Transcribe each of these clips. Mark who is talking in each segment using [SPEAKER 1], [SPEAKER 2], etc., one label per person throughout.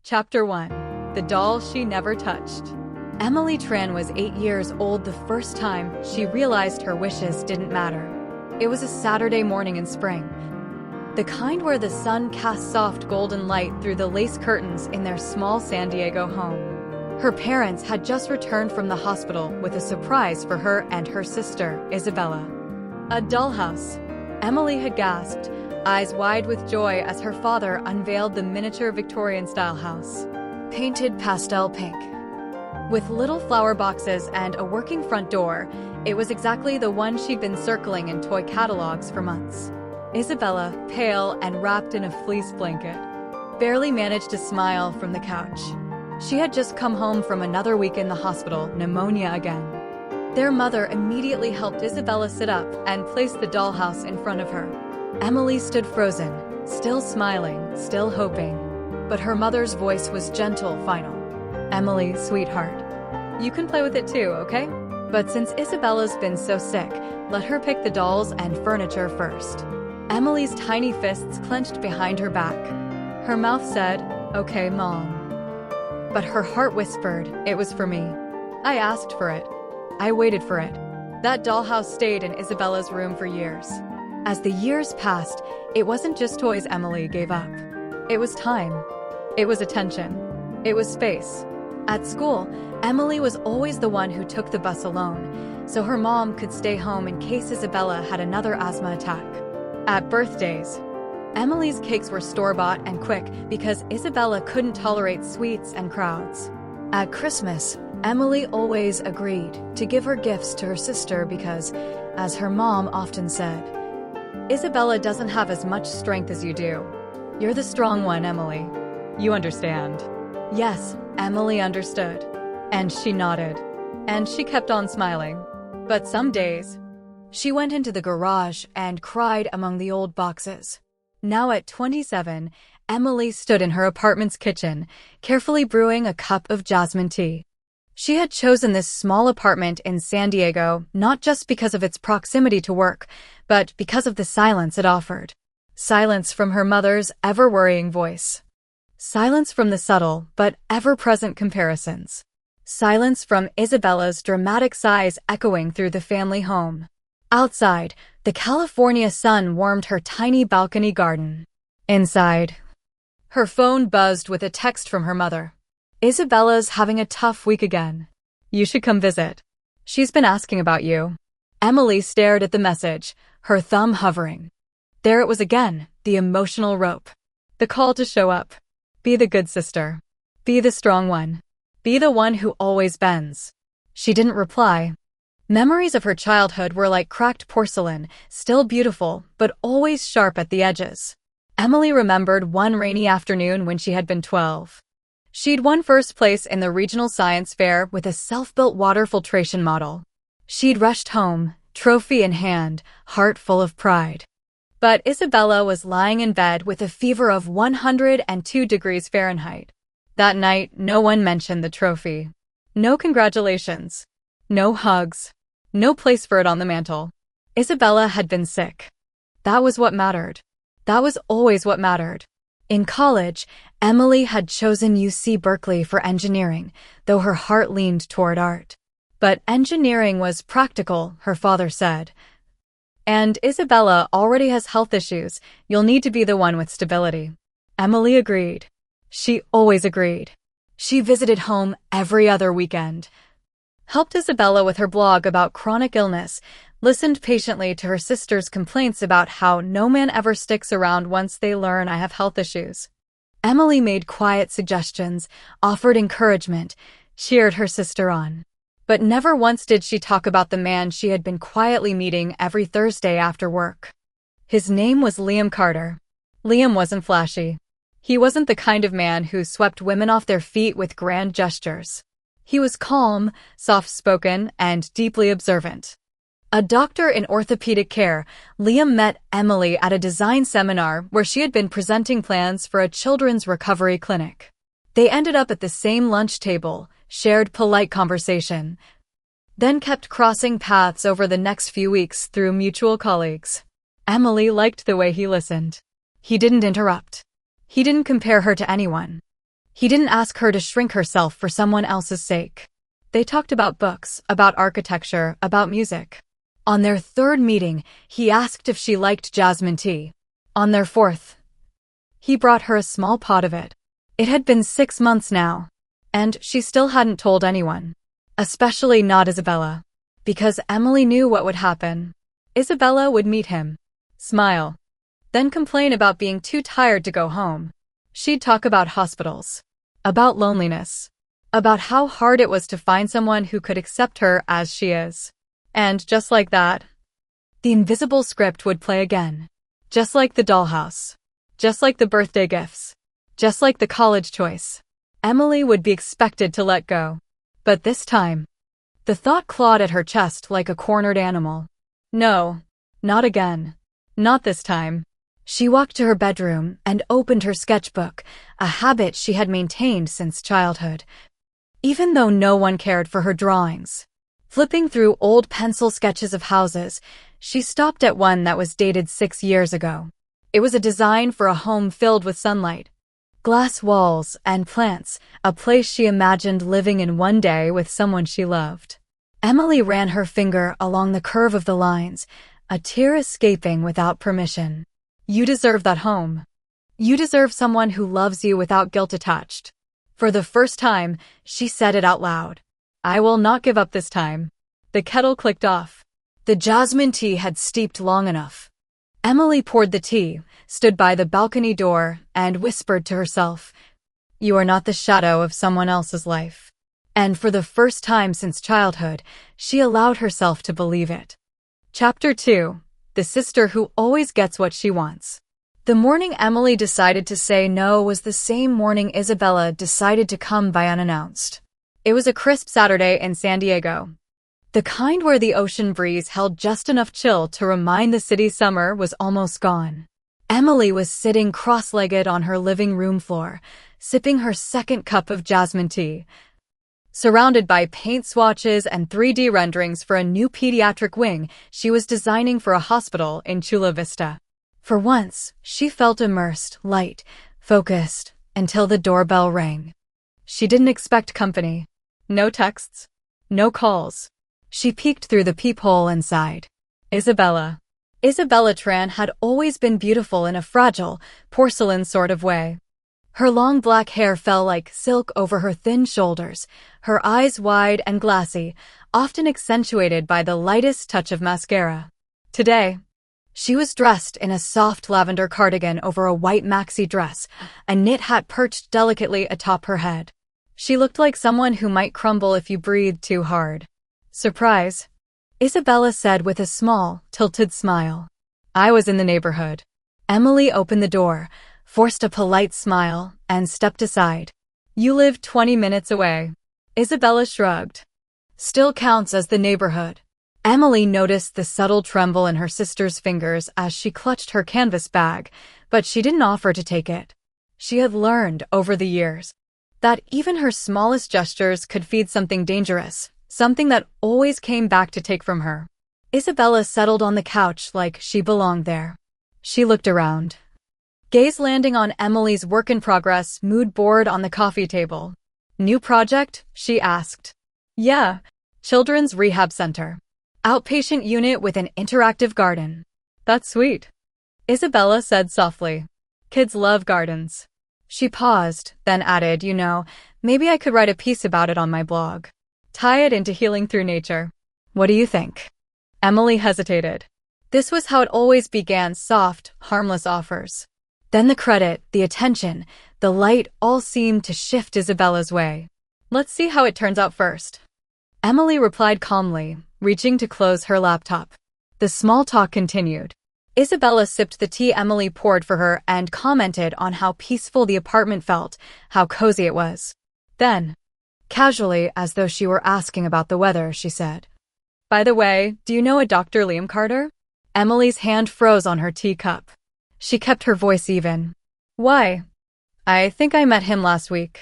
[SPEAKER 1] Chapter 1. The Doll She Never Touched. Emily Tran was 8 years old the first time she realized her wishes didn't matter. It was a Saturday morning in spring. The kind where the sun cast soft golden light through the lace curtains in their small San Diego home. Her parents had just returned from the hospital with a surprise for her and her sister, Isabella. A dollhouse. Emily had gasped, eyes wide with joy as her father unveiled the miniature Victorian-style house. Painted pastel pink. With little flower boxes and a working front door, it was exactly the one she'd been circling in toy catalogs for months. Isabella, pale and wrapped in a fleece blanket, barely managed to smile from the couch. She had just come home from another week in the hospital, pneumonia again. Their mother immediately helped Isabella sit up and placed the dollhouse in front of her. Emily stood frozen, still smiling, still hoping. But her mother's voice was gentle, final. "Emily, sweetheart, you can play with it too, okay? But since Isabella's been so sick, let her pick the dolls and furniture first." Emily's tiny fists clenched behind her back. Her mouth said, "Okay, Mom." But her heart whispered, "It was for me. I asked for it. I waited for it." That dollhouse stayed in Isabella's room for years. As the years passed, it wasn't just toys Emily gave up. It was time. It was attention. It was space. At school, Emily was always the one who took the bus alone, so her mom could stay home in case Isabella had another asthma attack. At birthdays, Emily's cakes were store-bought and quick because Isabella couldn't tolerate sweets and crowds. At Christmas, Emily always agreed to give her gifts to her sister because, as her mom often said, "Isabella doesn't have as much strength as you do. You're the strong one, Emily. You understand." Yes, Emily understood. And she nodded. And she kept on smiling. But some days, she went into the garage and cried among the old boxes. Now at 27, Emily stood in her apartment's kitchen, carefully brewing a cup of jasmine tea. She had chosen this small apartment in San Diego not just because of its proximity to work, but because of the silence it offered. Silence from her mother's ever-worrying voice. Silence from the subtle but ever-present comparisons. Silence from Isabella's dramatic sighs echoing through the family home. Outside, the California sun warmed her tiny balcony garden. Inside, her phone buzzed with a text from her mother. "Isabella's having a tough week again. You should come visit. She's been asking about you." Emily stared at the message, her thumb hovering. There it was again, the emotional rope. The call to show up. Be the good sister. Be the strong one. Be the one who always bends. She didn't reply. Memories of her childhood were like cracked porcelain, still beautiful, but always sharp at the edges. Emily remembered one rainy afternoon when she had been 12. She'd won first place in the regional science fair with a self-built water filtration model. She'd rushed home, trophy in hand, heart full of pride. But Isabella was lying in bed with a fever of 102 degrees Fahrenheit. That night, no one mentioned the trophy. No congratulations. No hugs. No place for it on the mantle. Isabella had been sick. That was what mattered. That was always what mattered. In college, Emily had chosen UC Berkeley for engineering, though her heart leaned toward art. But engineering was practical, her father said. And Isabella already has health issues. You'll need to be the one with stability. Emily agreed. She always agreed. She visited home every other weekend. Helped Isabella with her blog about chronic illness, listened patiently to her sister's complaints about how no man ever sticks around once they learn I have health issues. Emily made quiet suggestions, offered encouragement, cheered her sister on. But never once did she talk about the man she had been quietly meeting every Thursday after work. His name was Liam Carter. Liam wasn't flashy. He wasn't the kind of man who swept women off their feet with grand gestures. He was calm, soft-spoken, and deeply observant. A doctor in orthopedic care, Liam met Emily at a design seminar where she had been presenting plans for a children's recovery clinic. They ended up at the same lunch table, shared polite conversation, then kept crossing paths over the next few weeks through mutual colleagues. Emily liked the way he listened. He didn't interrupt. He didn't compare her to anyone. He didn't ask her to shrink herself for someone else's sake. They talked about books, about architecture, about music. On their third meeting, he asked if she liked jasmine tea. On their fourth, he brought her a small pot of it. It had been 6 months now, and she still hadn't told anyone. Especially not Isabella. Because Emily knew what would happen. Isabella would meet him, smile, then complain about being too tired to go home. She'd talk about hospitals, about loneliness, about how hard it was to find someone who could accept her as she is. And just like that, the invisible script would play again. Just like the dollhouse. Just like the birthday gifts. Just like the college choice. Emily would be expected to let go. But this time, the thought clawed at her chest like a cornered animal. No, not again. Not this time. She walked to her bedroom and opened her sketchbook, a habit she had maintained since childhood. Even though no one cared for her drawings. Flipping through old pencil sketches of houses, she stopped at one that was dated 6 years ago. It was a design for a home filled with sunlight, glass walls, and plants, a place she imagined living in one day with someone she loved. Emily ran her finger along the curve of the lines, a tear escaping without permission. You deserve that home. You deserve someone who loves you without guilt attached. For the first time, she said it out loud. I will not give up this time. The kettle clicked off. The jasmine tea had steeped long enough. Emily poured the tea, stood by the balcony door, and whispered to herself, "You are not the shadow of someone else's life." And for the first time since childhood, she allowed herself to believe it. Chapter 2. The sister who always gets what she wants. The morning Emily decided to say no was the same morning Isabella decided to come by unannounced. It was a crisp Saturday in San Diego. The kind where the ocean breeze held just enough chill to remind the city's summer was almost gone. Emily was sitting cross-legged on her living room floor, sipping her second cup of jasmine tea. Surrounded by paint swatches and 3D renderings for a new pediatric wing she was designing for a hospital in Chula Vista. For once, she felt immersed, light, focused, until the doorbell rang. She didn't expect company. No texts. No calls. She peeked through the peephole and sighed. Isabella. Isabella Tran had always been beautiful in a fragile, porcelain sort of way. Her long black hair fell like silk over her thin shoulders, her eyes wide and glassy, often accentuated by the lightest touch of mascara. Today, she was dressed in a soft lavender cardigan over a white maxi dress, a knit hat perched delicately atop her head. She looked like someone who might crumble if you breathed too hard. Surprise, Isabella said with a small, tilted smile. I was in the neighborhood. Emily opened the door, forced a polite smile, and stepped aside. You live 20 minutes away. Isabella shrugged. Still counts as the neighborhood. Emily noticed the subtle tremble in her sister's fingers as she clutched her canvas bag, but she didn't offer to take it. She had learned over the years that even her smallest gestures could feed something dangerous, something that always came back to take from her. Isabella settled on the couch like she belonged there. She looked around. Gaze landing on Emily's work-in-progress mood board on the coffee table. New project? She asked. Yeah, Children's Rehab Center. Outpatient unit with an interactive garden. That's sweet. Isabella said softly. Kids love gardens. She paused, then added, maybe I could write a piece about it on my blog. Tie it into healing through nature. What do you think? Emily hesitated. This was how it always began, soft, harmless offers. Then the credit, the attention, the light all seemed to shift Isabella's way. Let's see how it turns out first. Emily replied calmly, reaching to close her laptop. The small talk continued. Isabella sipped the tea Emily poured for her and commented on how peaceful the apartment felt, how cozy it was. Then, casually, as though she were asking about the weather, she said, By the way, do you know a Dr. Liam Carter? Emily's hand froze on her teacup. She kept her voice even. Why? I think I met him last week.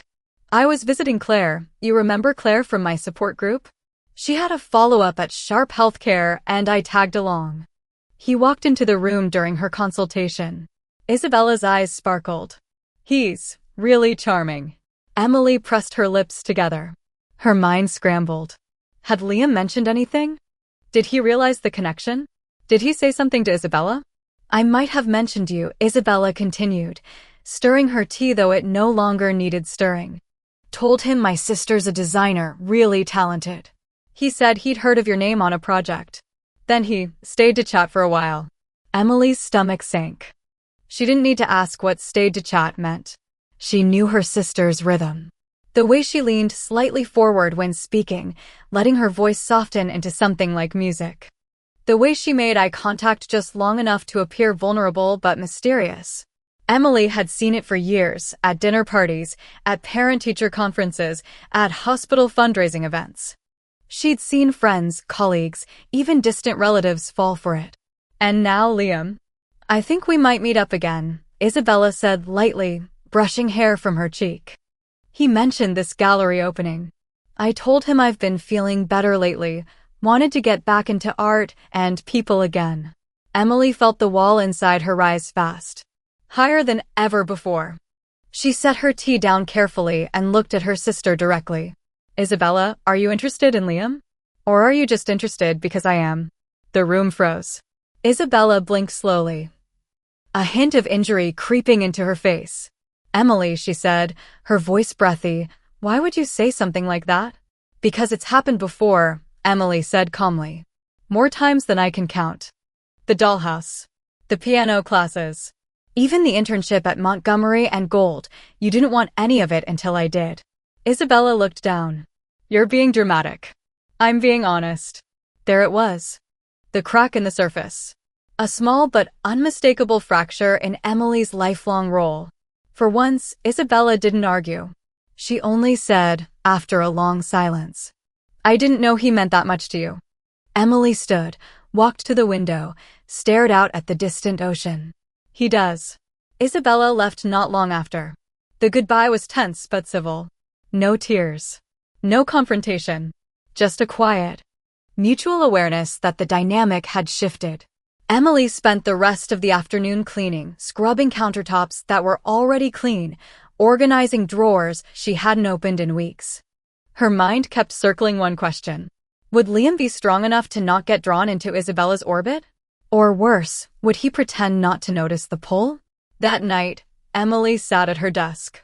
[SPEAKER 1] I was visiting Claire. You remember Claire from my support group? She had a follow-up at Sharp Healthcare and I tagged along. He walked into the room during her consultation. Isabella's eyes sparkled. He's really charming. Emily pressed her lips together. Her mind scrambled. Had Liam mentioned anything? Did he realize the connection? Did he say something to Isabella? I might have mentioned you, Isabella continued, stirring her tea though it no longer needed stirring. Told him my sister's a designer, really talented. He said he'd heard of your name on a project. Then he stayed to chat for a while. Emily's stomach sank. She didn't need to ask what stayed to chat meant. She knew her sister's rhythm. The way she leaned slightly forward when speaking, letting her voice soften into something like music. The way she made eye contact just long enough to appear vulnerable but mysterious. Emily had seen it for years, at dinner parties, at parent-teacher conferences, at hospital fundraising events. She'd seen friends, colleagues, even distant relatives fall for it. And now Liam. I think we might meet up again, Isabella said lightly, brushing hair from her cheek. He mentioned this gallery opening. I told him I've been feeling better lately, wanted to get back into art and people again. Emily felt the wall inside her rise fast, higher than ever before. She set her tea down carefully and looked at her sister directly. Isabella, are you interested in Liam? Or are you just interested because I am? The room froze. Isabella blinked slowly, a hint of injury creeping into her face. Emily, she said, her voice breathy, why would you say something like that? Because it's happened before, Emily said calmly. More times than I can count. The dollhouse. The piano classes. Even the internship at Montgomery and Gold, you didn't want any of it until I did. Isabella looked down. You're being dramatic. I'm being honest. There it was. The crack in the surface. A small but unmistakable fracture in Emily's lifelong role. For once, Isabella didn't argue. She only said, after a long silence, I didn't know he meant that much to you. Emily stood, walked to the window, stared out at the distant ocean. He does. Isabella left not long after. The goodbye was tense but civil. No tears. No confrontation. Just a quiet, mutual awareness that the dynamic had shifted. Emily spent the rest of the afternoon cleaning, scrubbing countertops that were already clean, organizing drawers she hadn't opened in weeks. Her mind kept circling one question. Would Liam be strong enough to not get drawn into Isabella's orbit? Or worse, would he pretend not to notice the pull? That night, Emily sat at her desk,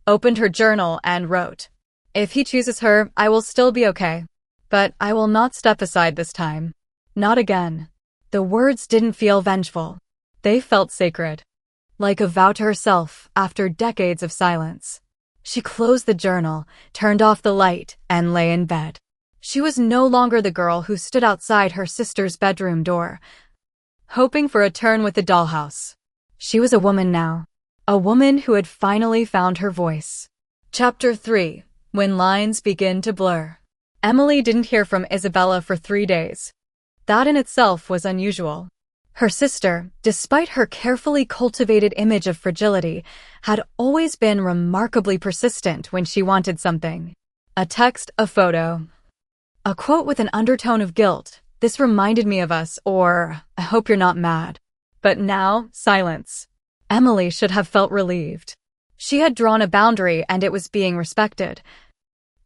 [SPEAKER 1] opened her journal and wrote, If he chooses her, I will still be okay. But I will not step aside this time. Not again. The words didn't feel vengeful. They felt sacred. Like a vow to herself after decades of silence. She closed the journal, turned off the light, and lay in bed. She was no longer the girl who stood outside her sister's bedroom door, hoping for a turn with the dollhouse. She was a woman now. A woman who had finally found her voice. Chapter 3. When Lines Begin to Blur. Emily didn't hear from Isabella for 3 days. That in itself was unusual. Her sister, despite her carefully cultivated image of fragility, had always been remarkably persistent when she wanted something. A text, a photo, a quote with an undertone of guilt. This reminded me of us, or, I hope you're not mad. But now, silence. Emily should have felt relieved. She had drawn a boundary and it was being respected.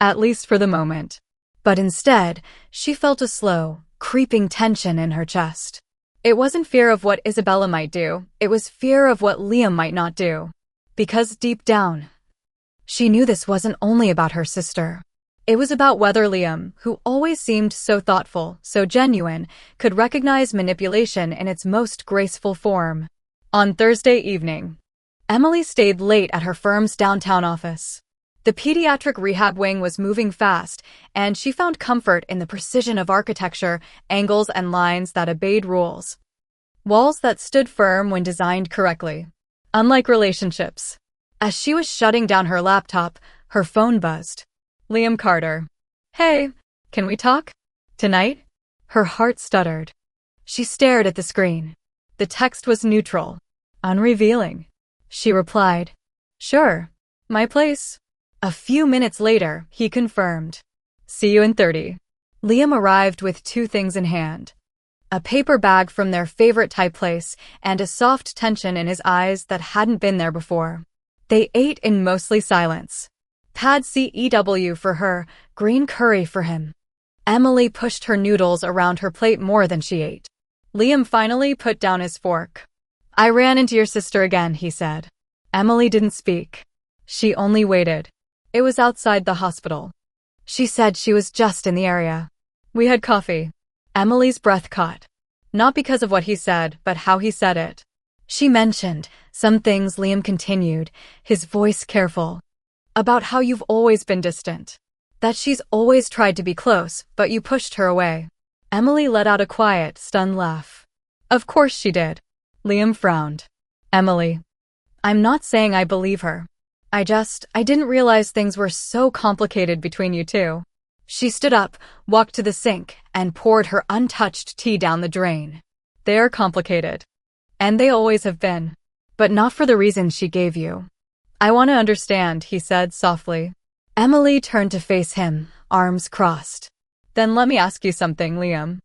[SPEAKER 1] At least for the moment. But instead, she felt a slow, creeping tension in her chest. It wasn't fear of what Isabella might do, it was fear of what Liam might not do. Because deep down, she knew this wasn't only about her sister. It was about whether Liam, who always seemed so thoughtful, so genuine, could recognize manipulation in its most graceful form. On Thursday evening, Emily stayed late at her firm's downtown office. The pediatric rehab wing was moving fast, and she found comfort in the precision of architecture, angles and lines that obeyed rules. Walls that stood firm when designed correctly. Unlike relationships. As she was shutting down her laptop, her phone buzzed. Liam Carter. Hey, can we talk? Tonight? Her heart stuttered. She stared at the screen. The text was neutral. Unrevealing. She replied, Sure. My place. A few minutes later, he confirmed. See you in 30. Liam arrived with 2 things in hand. A paper bag from their favorite Thai place and a soft tension in his eyes that hadn't been there before. They ate in mostly silence. Pad CEW for her, green curry for him. Emily pushed her noodles around her plate more than she ate. Liam finally put down his fork. I ran into your sister again, he said. Emily didn't speak. She only waited. It was outside the hospital. She said she was just in the area. We had coffee. Emily's breath caught. Not because of what he said, but how he said it. She mentioned some things. Liam continued, his voice careful. About how you've always been distant. That she's always tried to be close, but you pushed her away. Emily let out a quiet, stunned laugh. Of course she did. Liam frowned. Emily. I'm not saying I believe her. I didn't realize things were so complicated between you two. She stood up, walked to the sink, and poured her untouched tea down the drain. They are complicated. And they always have been. But not for the reasons she gave you. I want to understand, he said softly. Emily turned to face him, arms crossed. Then let me ask you something, Liam.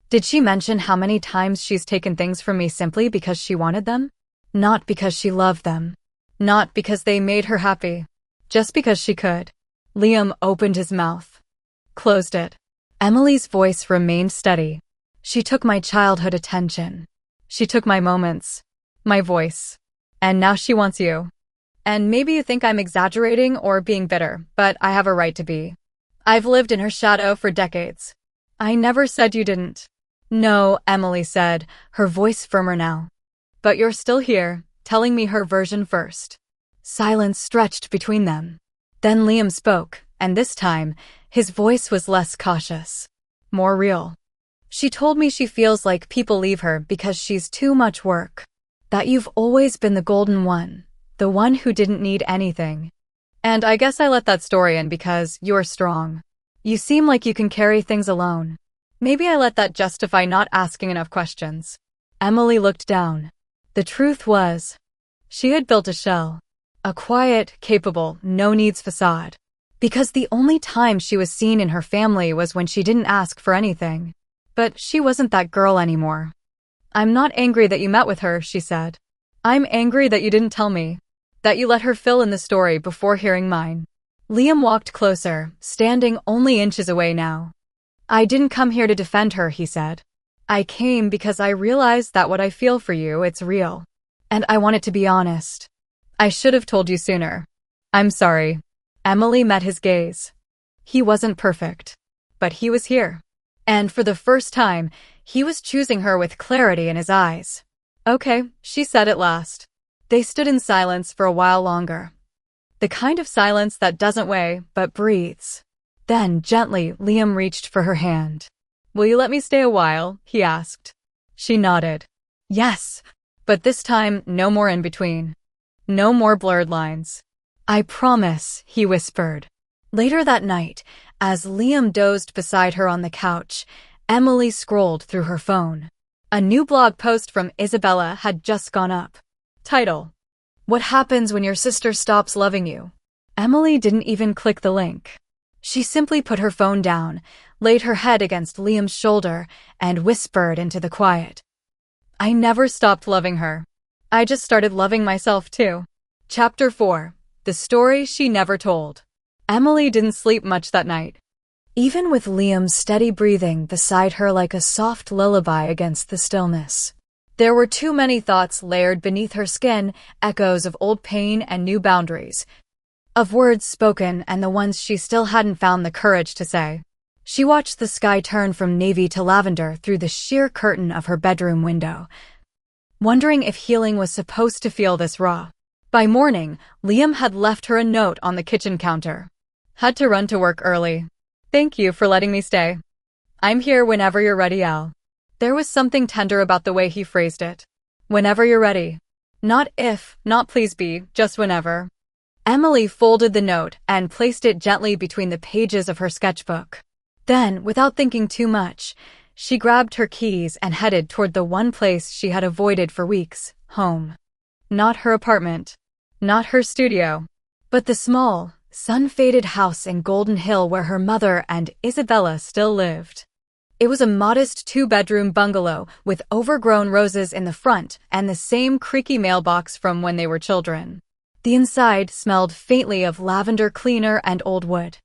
[SPEAKER 1] Did she mention how many times she's taken things from me simply because she wanted them? Not because she loved them. Not because they made her happy. Just because she could. Liam opened his mouth. Closed it. Emily's voice remained steady. She took my childhood attention. She took my moments. My voice. And now she wants you. And maybe you think I'm exaggerating or being bitter, but I have a right to be. I've lived in her shadow for decades. I never said you didn't. No, Emily said, her voice firmer now. But you're still here, telling me her version first. Silence stretched between them. Then Liam spoke, and this time, his voice was less cautious. More real. She told me she feels like people leave her because she's too much work. That you've always been the golden one. The one who didn't need anything. And I guess I let that story in because you're strong. You seem like you can carry things alone. Maybe I let that justify not asking enough questions. Emily looked down. The truth was, she had built a shell. A quiet, capable, no-needs facade. Because the only time she was seen in her family was when she didn't ask for anything. But she wasn't that girl anymore. I'm not angry that you met with her, she said. I'm angry that you didn't tell me. That you let her fill in the story before hearing mine. Liam walked closer, standing only inches away now. I didn't come here to defend her, he said. I came because I realized that what I feel for you, it's real. And I want it to be honest. I should have told you sooner. I'm sorry. Emily met his gaze. He wasn't perfect. But he was here. And for the first time, he was choosing her with clarity in his eyes. Okay, she said at last. They stood in silence for a while longer. The kind of silence that doesn't weigh, but breathes. Then, gently, Liam reached for her hand. Will you let me stay a while? He asked. She nodded. Yes. But this time, no more in between. No more blurred lines. I promise, he whispered. Later that night, as Liam dozed beside her on the couch, Emily scrolled through her phone. A new blog post from Isabella had just gone up. Title: What happens when your sister stops loving you? Emily didn't even click the link. She simply put her phone down, laid her head against Liam's shoulder, and whispered into the quiet. I never stopped loving her. I just started loving myself too. Chapter 4. The Story She Never Told. Emily didn't sleep much that night. Even with Liam's steady breathing beside her like a soft lullaby against the stillness. There were too many thoughts layered beneath her skin, echoes of old pain and new boundaries. Of words spoken and the ones she still hadn't found the courage to say. She watched the sky turn from navy to lavender through the sheer curtain of her bedroom window, wondering if healing was supposed to feel this raw. By morning, Liam had left her a note on the kitchen counter. Had to run to work early. Thank you for letting me stay. I'm here whenever you're ready, Al. There was something tender about the way he phrased it. Whenever you're ready. Not if, not please be, just whenever. Emily folded the note and placed it gently between the pages of her sketchbook. Then, without thinking too much, she grabbed her keys and headed toward the one place she had avoided for weeks, home. Not her apartment. Not her studio. But the small, sun-faded house in Golden Hill where her mother and Isabella still lived. It was a modest 2-bedroom bungalow with overgrown roses in the front and the same creaky mailbox from when they were children. The inside smelled faintly of lavender cleaner and old wood.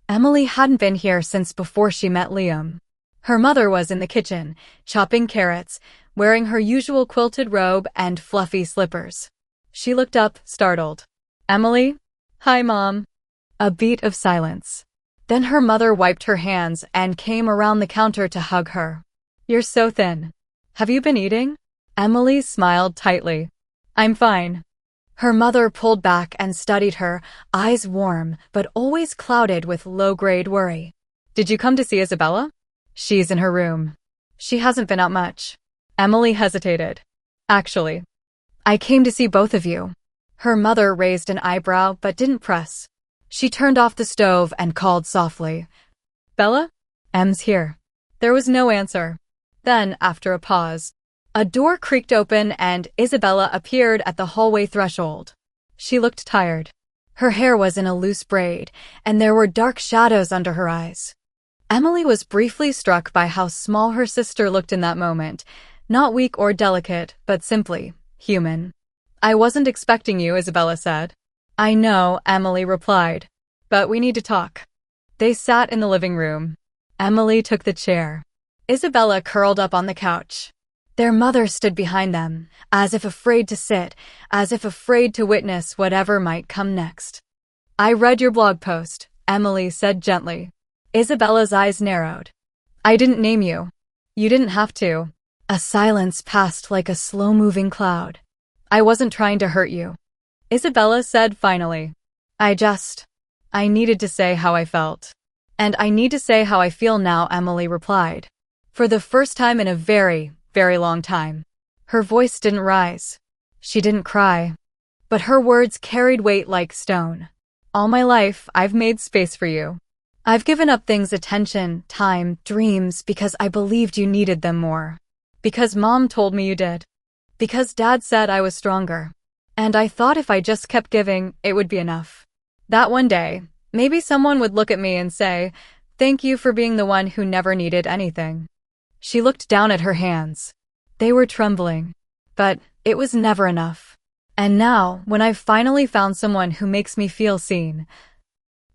[SPEAKER 1] Emily hadn't been here since before she met Liam. Her mother was in the kitchen, chopping carrots, wearing her usual quilted robe and fluffy slippers. She looked up, startled. "Emily?" "Hi, Mom." A beat of silence. Then her mother wiped her hands and came around the counter to hug her. "You're so thin. Have you been eating?" Emily smiled tightly. "I'm fine." Her mother pulled back and studied her, eyes warm but always clouded with low-grade worry. "Did you come to see Isabella?" "She's in her room. She hasn't been out much." Emily hesitated. "Actually, I came to see both of you." Her mother raised an eyebrow but didn't press. She turned off the stove and called softly. "Bella? Em's here." There was no answer. Then, after a pause, a door creaked open and Isabella appeared at the hallway threshold. She looked tired. Her hair was in a loose braid, and there were dark shadows under her eyes. Emily was briefly struck by how small her sister looked in that moment, not weak or delicate, but simply human. "I wasn't expecting you," Isabella said. "I know," Emily replied, "but we need to talk." They sat in the living room. Emily took the chair. Isabella curled up on the couch. Their mother stood behind them, as if afraid to sit, as if afraid to witness whatever might come next. "I read your blog post," Emily said gently. Isabella's eyes narrowed. "I didn't name you. You didn't have to." A silence passed like a slow-moving cloud. "I wasn't trying to hurt you," Isabella said finally. I needed to say how I felt. "And I need to say how I feel now," Emily replied. For the first time in a very, very long time. Her voice didn't rise. She didn't cry. But her words carried weight like stone. "All my life, I've made space for you. I've given up things, attention, time, dreams, because I believed you needed them more. Because Mom told me you did. Because Dad said I was stronger. And I thought if I just kept giving, it would be enough. That one day, maybe someone would look at me and say, 'Thank you for being the one who never needed anything.'" She looked down at her hands. They were trembling. But it was never enough. And now, when I've finally found someone who makes me feel seen,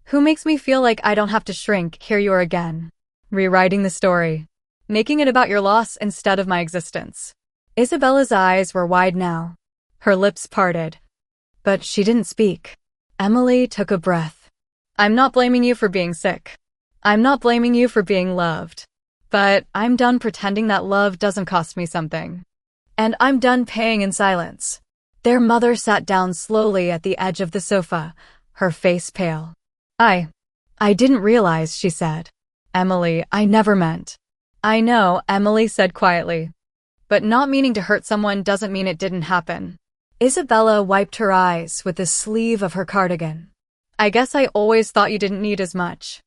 [SPEAKER 1] who makes me feel like I don't have to shrink, here you are again. Rewriting the story. Making it about your loss instead of my existence. Isabella's eyes were wide now. Her lips parted. But she didn't speak. Emily took a breath. "I'm not blaming you for being sick. I'm not blaming you for being loved. But I'm done pretending that love doesn't cost me something. And I'm done paying in silence." Their mother sat down slowly at the edge of the sofa, her face pale. I didn't realize," she said. "Emily, I never meant." "I know," Emily said quietly. "But not meaning to hurt someone doesn't mean it didn't happen." Isabella wiped her eyes with the sleeve of her cardigan. "I guess I always thought you didn't need as much.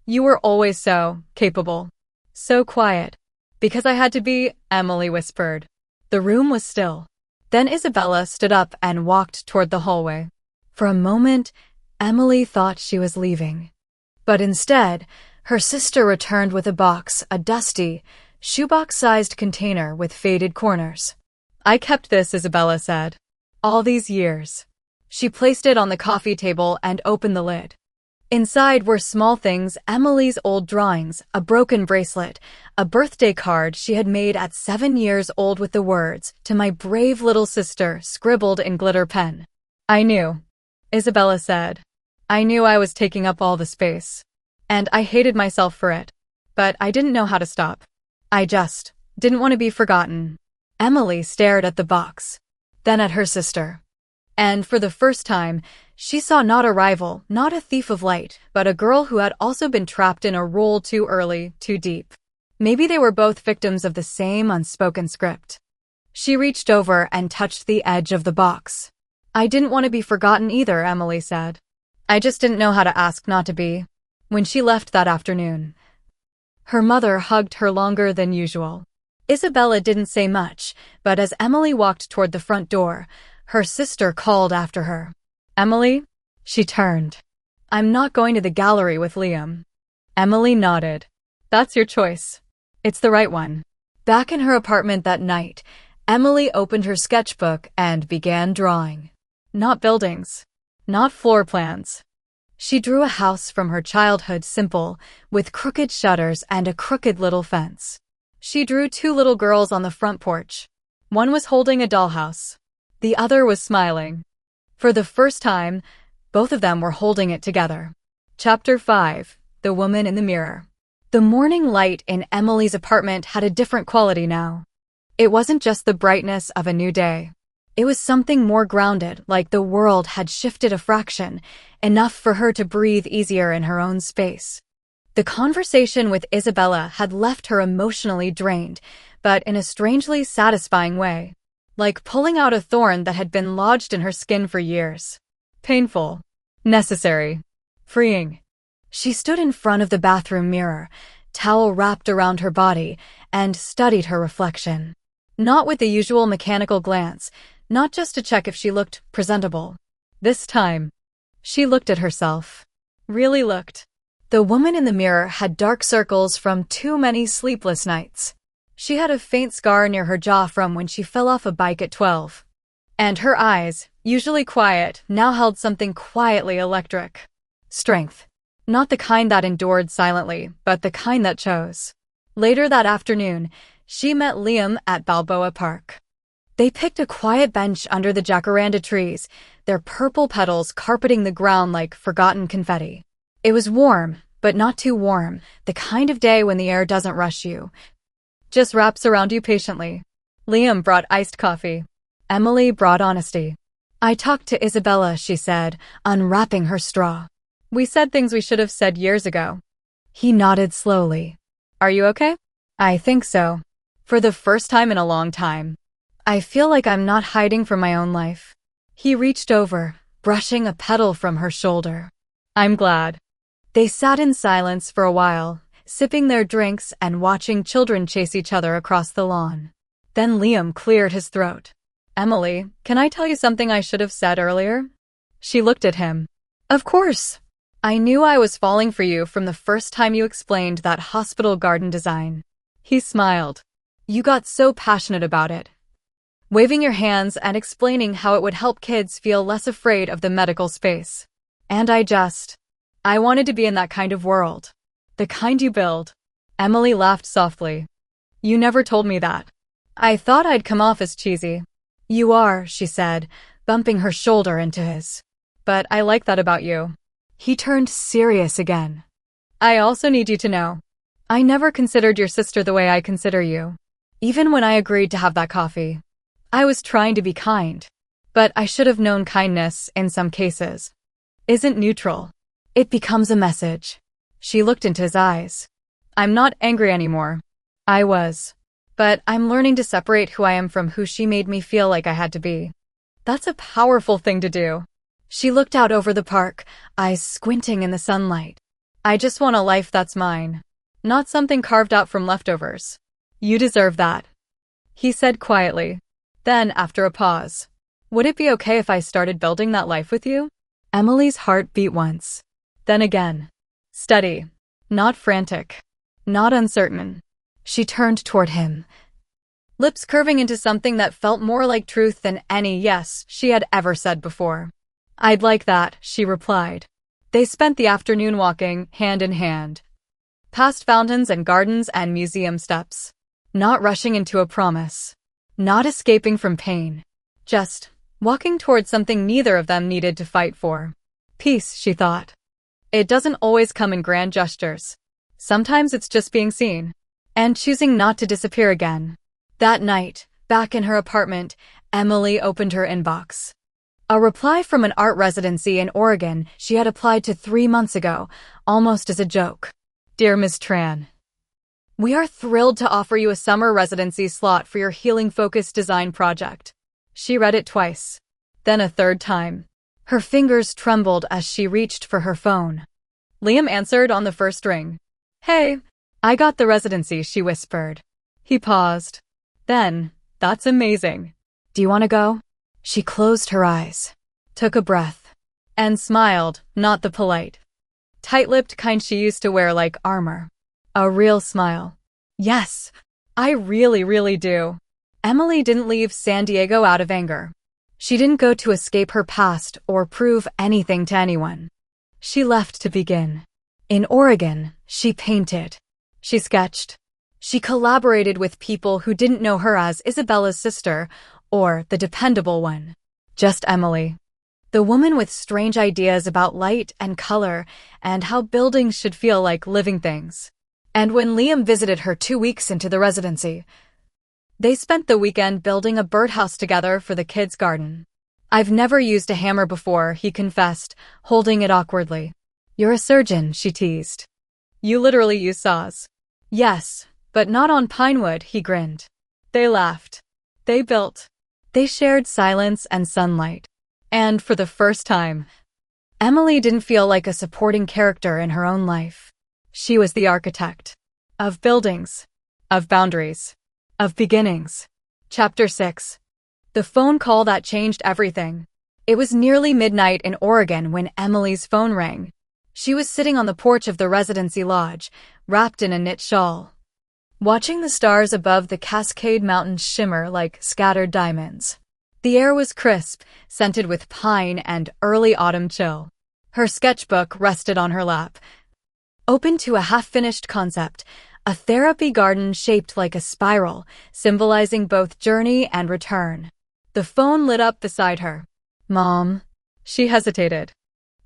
[SPEAKER 1] You were always so capable. So quiet." "Because I had to be," Emily whispered. The room was still. Then Isabella stood up and walked toward the hallway. For a moment, Emily thought she was leaving. But instead, her sister returned with a box, a dusty, shoebox-sized container with faded corners. "I kept this," Isabella said. "All these years." She placed it on the coffee table and opened the lid. Inside were small things, Emily's old drawings, a broken bracelet, a birthday card she had made at 7 years old with the words, "To my brave little sister," scribbled in glitter pen. "I knew," Isabella said. "I knew I was taking up all the space. And I hated myself for it. But I didn't know how to stop. I just didn't want to be forgotten." Emily stared at the box, then at her sister. And for the first time, she saw not a rival, not a thief of light, but a girl who had also been trapped in a role too early, too deep. Maybe they were both victims of the same unspoken script. She reached over and touched the edge of the box. "I didn't want to be forgotten either," Emily said. "I just didn't know how to ask not to be." When she left that afternoon, her mother hugged her longer than usual. Isabella didn't say much, but as Emily walked toward the front door, her sister called after her. "Emily?" She turned. "I'm not going to the gallery with Liam." Emily nodded. "That's your choice. It's the right one." Back in her apartment that night, Emily opened her sketchbook and began drawing. Not buildings. Not floor plans. She drew a house from her childhood, simple, with crooked shutters and a crooked little fence. She drew two little girls on the front porch. One was holding a dollhouse. The other was smiling. For the first time, both of them were holding it together. Chapter 5. The Woman in the Mirror. The morning light in Emily's apartment had a different quality now. It wasn't just the brightness of a new day. It was something more grounded, like the world had shifted a fraction, enough for her to breathe easier in her own space. The conversation with Isabella had left her emotionally drained, but in a strangely satisfying way. Like pulling out a thorn that had been lodged in her skin for years. Painful. Necessary. Freeing. She stood in front of the bathroom mirror, towel wrapped around her body, and studied her reflection. Not with the usual mechanical glance, not just to check if she looked presentable. This time, she looked at herself. Really looked. The woman in the mirror had dark circles from too many sleepless nights. She had a faint scar near her jaw from when she fell off a bike at 12. And her eyes, usually quiet, now held something quietly electric. Strength. Not the kind that endured silently, but the kind that chose. Later that afternoon, she met Liam at Balboa Park. They picked a quiet bench under the jacaranda trees, their purple petals carpeting the ground like forgotten confetti. It was warm, but not too warm, the kind of day when the air doesn't rush you. Just wraps around you patiently. Liam brought iced coffee. Emily brought honesty. I talked to Isabella, she said, unwrapping her straw. We said things we should have said years ago. He nodded slowly. Are you okay? I think so. For the first time in a long time. I feel like I'm not hiding from my own life. He reached over, brushing a petal from her shoulder. I'm glad. They sat in silence for a while, sipping their drinks and watching children chase each other across the lawn. Then Liam cleared his throat. Emily, can I tell you something I should have said earlier? She looked at him. Of course. I knew I was falling for you from the first time you explained that hospital garden design. He smiled. You got so passionate about it. Waving your hands and explaining how it would help kids feel less afraid of the medical space. And I wanted to be in that kind of world. The kind you build. Emily laughed softly. You never told me that. I thought I'd come off as cheesy. You are, she said, bumping her shoulder into his. But I like that about you. He turned serious again. I also need you to know. I never considered your sister the way I consider you. Even when I agreed to have that coffee. I was trying to be kind. But I should have known kindness, in some cases, isn't neutral. It becomes a message. She looked into his eyes. I'm not angry anymore. I was. But I'm learning to separate who I am from who she made me feel like I had to be. That's a powerful thing to do. She looked out over the park, eyes squinting in the sunlight. I just want a life that's mine. Not something carved out from leftovers. You deserve that. He said quietly. Then, after a pause, would it be okay if I started building that life with you? Emily's heart beat once. Then again. Steady. Not frantic. Not uncertain. She turned toward him, lips curving into something that felt more like truth than any yes she had ever said before. I'd like that, she replied. They spent the afternoon walking, hand in hand, past fountains and gardens and museum steps. Not rushing into a promise. Not escaping from pain. Just walking towards something neither of them needed to fight for. Peace, she thought. It doesn't always come in grand gestures. Sometimes it's just being seen. And choosing not to disappear again. That night, back in her apartment, Emily opened her inbox. A reply from an art residency in Oregon she had applied to 3 months ago, almost as a joke. Dear Ms. Tran, we are thrilled to offer you a summer residency slot for your healing-focused design project. She read it twice, then a third time. Her fingers trembled as she reached for her phone. Liam answered on the first ring. Hey, I got the residency, she whispered. He paused. Then, that's amazing. Do you want to go? She closed her eyes, took a breath, and smiled, not the polite, tight-lipped kind she used to wear like armor. A real smile. Yes, I really do. Emily didn't leave San Diego out of anger. She didn't go to escape her past or prove anything to anyone. She left to begin. In Oregon, she painted. She sketched. She collaborated with people who didn't know her as Isabella's sister or the dependable one. Just Emily. The woman with strange ideas about light and color and how buildings should feel like living things. And when Liam visited her 2 weeks into the residency, they spent the weekend building a birdhouse together for the kids' garden. "I've never used a hammer before," he confessed, holding it awkwardly. "You're a surgeon," she teased. "You literally use saws." "Yes, but not on pinewood," he grinned. They laughed. They built. They shared silence and sunlight. And for the first time, Emily didn't feel like a supporting character in her own life. She was the architect. Of buildings. Of boundaries. Of beginnings. Chapter 6. The phone call that changed everything. It was nearly midnight in Oregon when Emily's phone rang. She was sitting on the porch of the residency lodge, wrapped in a knit shawl, watching the stars above the Cascade Mountains shimmer like scattered diamonds. The air was crisp, scented with pine and early autumn chill. Her sketchbook rested on her lap, open to a half-finished concept, a therapy garden shaped like a spiral, symbolizing both journey and return. The phone lit up beside her. "Mom?" She hesitated.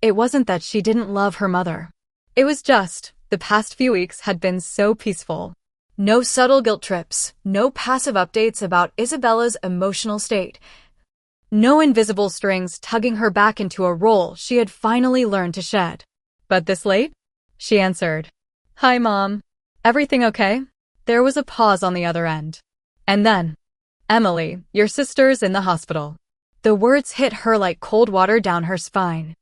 [SPEAKER 1] It wasn't that she didn't love her mother. It was just, the past few weeks had been so peaceful. No subtle guilt trips, no passive updates about Isabella's emotional state. No invisible strings tugging her back into a role she had finally learned to shed. "But this late?" She answered. "Hi, Mom. Everything okay?" There was a pause on the other end. And then, "Emily, your sister's in the hospital." The words hit her like cold water down her spine.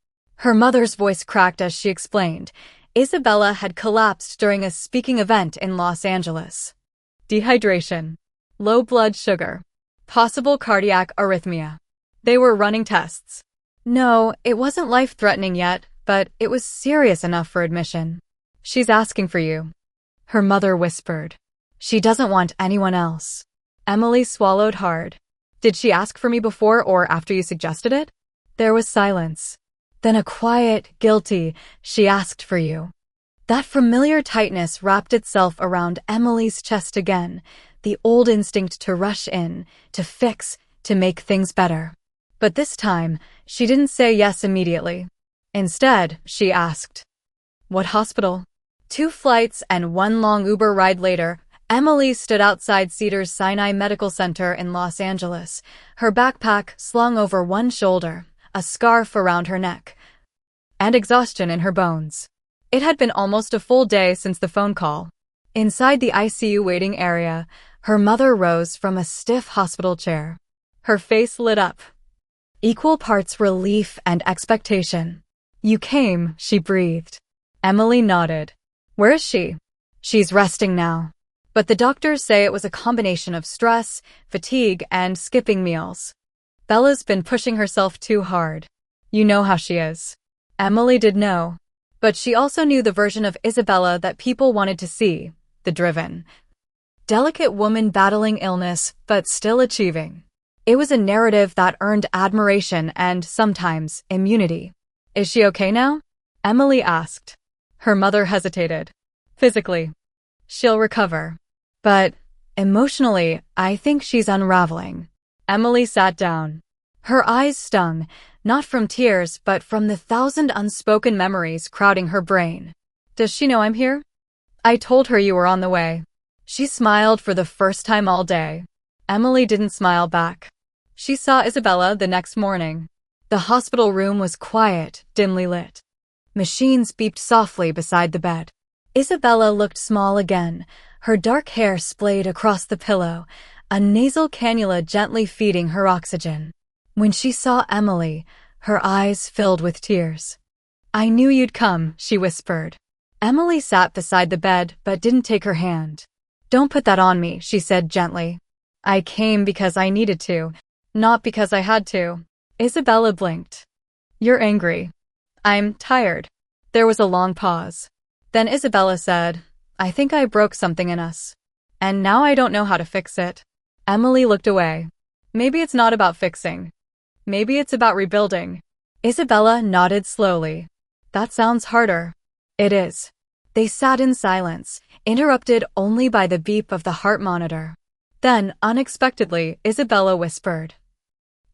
[SPEAKER 1] Her mother's voice cracked as she explained. Isabella had collapsed during a speaking event in Los Angeles. Dehydration. Low blood sugar. Possible cardiac arrhythmia. They were running tests. No, it wasn't life-threatening yet, but it was serious enough for admission. "She's asking for you," her mother whispered. "She doesn't want anyone else." Emily swallowed hard. "Did she ask for me before or after you suggested it?" There was silence. Then a quiet, guilty, "She asked for you." That familiar tightness wrapped itself around Emily's chest again, the old instinct to rush in, to fix, to make things better. But this time, she didn't say yes immediately. Instead, she asked, "What hospital?" 2 flights and 1 long Uber ride later, Emily stood outside Cedars-Sinai Medical Center in Los Angeles, her backpack slung over one shoulder, a scarf around her neck, and exhaustion in her bones. It had been almost a full day since the phone call. Inside the ICU waiting area, her mother rose from a stiff hospital chair. Her face lit up. Equal parts relief and expectation. "You came," she breathed. Emily nodded. "Where is she?" "She's resting now. But the doctors say it was a combination of stress, fatigue, and skipping meals. Bella's been pushing herself too hard. You know how she is." Emily did know. But she also knew the version of Isabella that people wanted to see, the driven, delicate woman battling illness but still achieving. It was a narrative that earned admiration and, sometimes, immunity. "Is she okay now?" Emily asked. Her mother hesitated. "Physically, she'll recover. But, emotionally, I think she's unraveling." Emily sat down. Her eyes stung, not from tears but from the 1,000 unspoken memories crowding her brain. "Does she know I'm here?" "I told her you were on the way." She smiled for the first time all day. Emily didn't smile back. She saw Isabella the next morning. The hospital room was quiet, dimly lit. Machines beeped softly beside the bed. Isabella looked small again, her dark hair splayed across the pillow, a nasal cannula gently feeding her oxygen. When she saw Emily, her eyes filled with tears. "I knew you'd come," she whispered. Emily sat beside the bed but didn't take her hand. "Don't put that on me," she said gently. "I came because I needed to, not because I had to." Isabella blinked. "You're angry." "I'm tired." There was a long pause. Then Isabella said, "I think I broke something in us. And now I don't know how to fix it." Emily looked away. "Maybe it's not about fixing. Maybe it's about rebuilding. Isabella nodded slowly. That sounds harder. It is. They sat in silence, interrupted only by the beep of the heart monitor. Then, unexpectedly, Isabella whispered,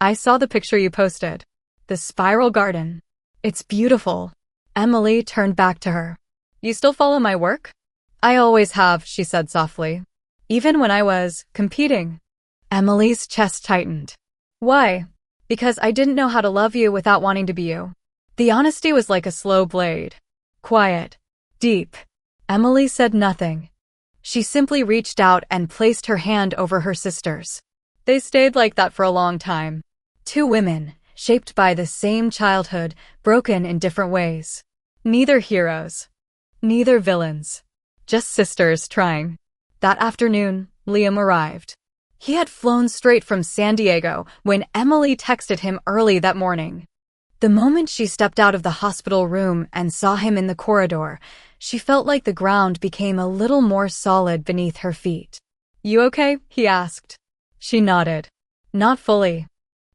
[SPEAKER 1] I saw the picture you posted. The spiral garden. It's beautiful. Emily turned back to her. You still follow my work? I always have, she said softly. Even when I was competing. Emily's chest tightened. Why? Because I didn't know how to love you without wanting to be you. The honesty was like a slow blade. Quiet. Deep. Emily said nothing. She simply reached out and placed her hand over her sister's. They stayed like that for a long time. Two women, shaped by the same childhood, broken in different ways. Neither heroes. Neither villains. Just sisters trying. That afternoon, Liam arrived. He had flown straight from San Diego when Emily texted him early that morning. The moment she stepped out of the hospital room and saw him in the corridor, she felt like the ground became a little more solid beneath her feet. You okay? He asked. She nodded. Not fully.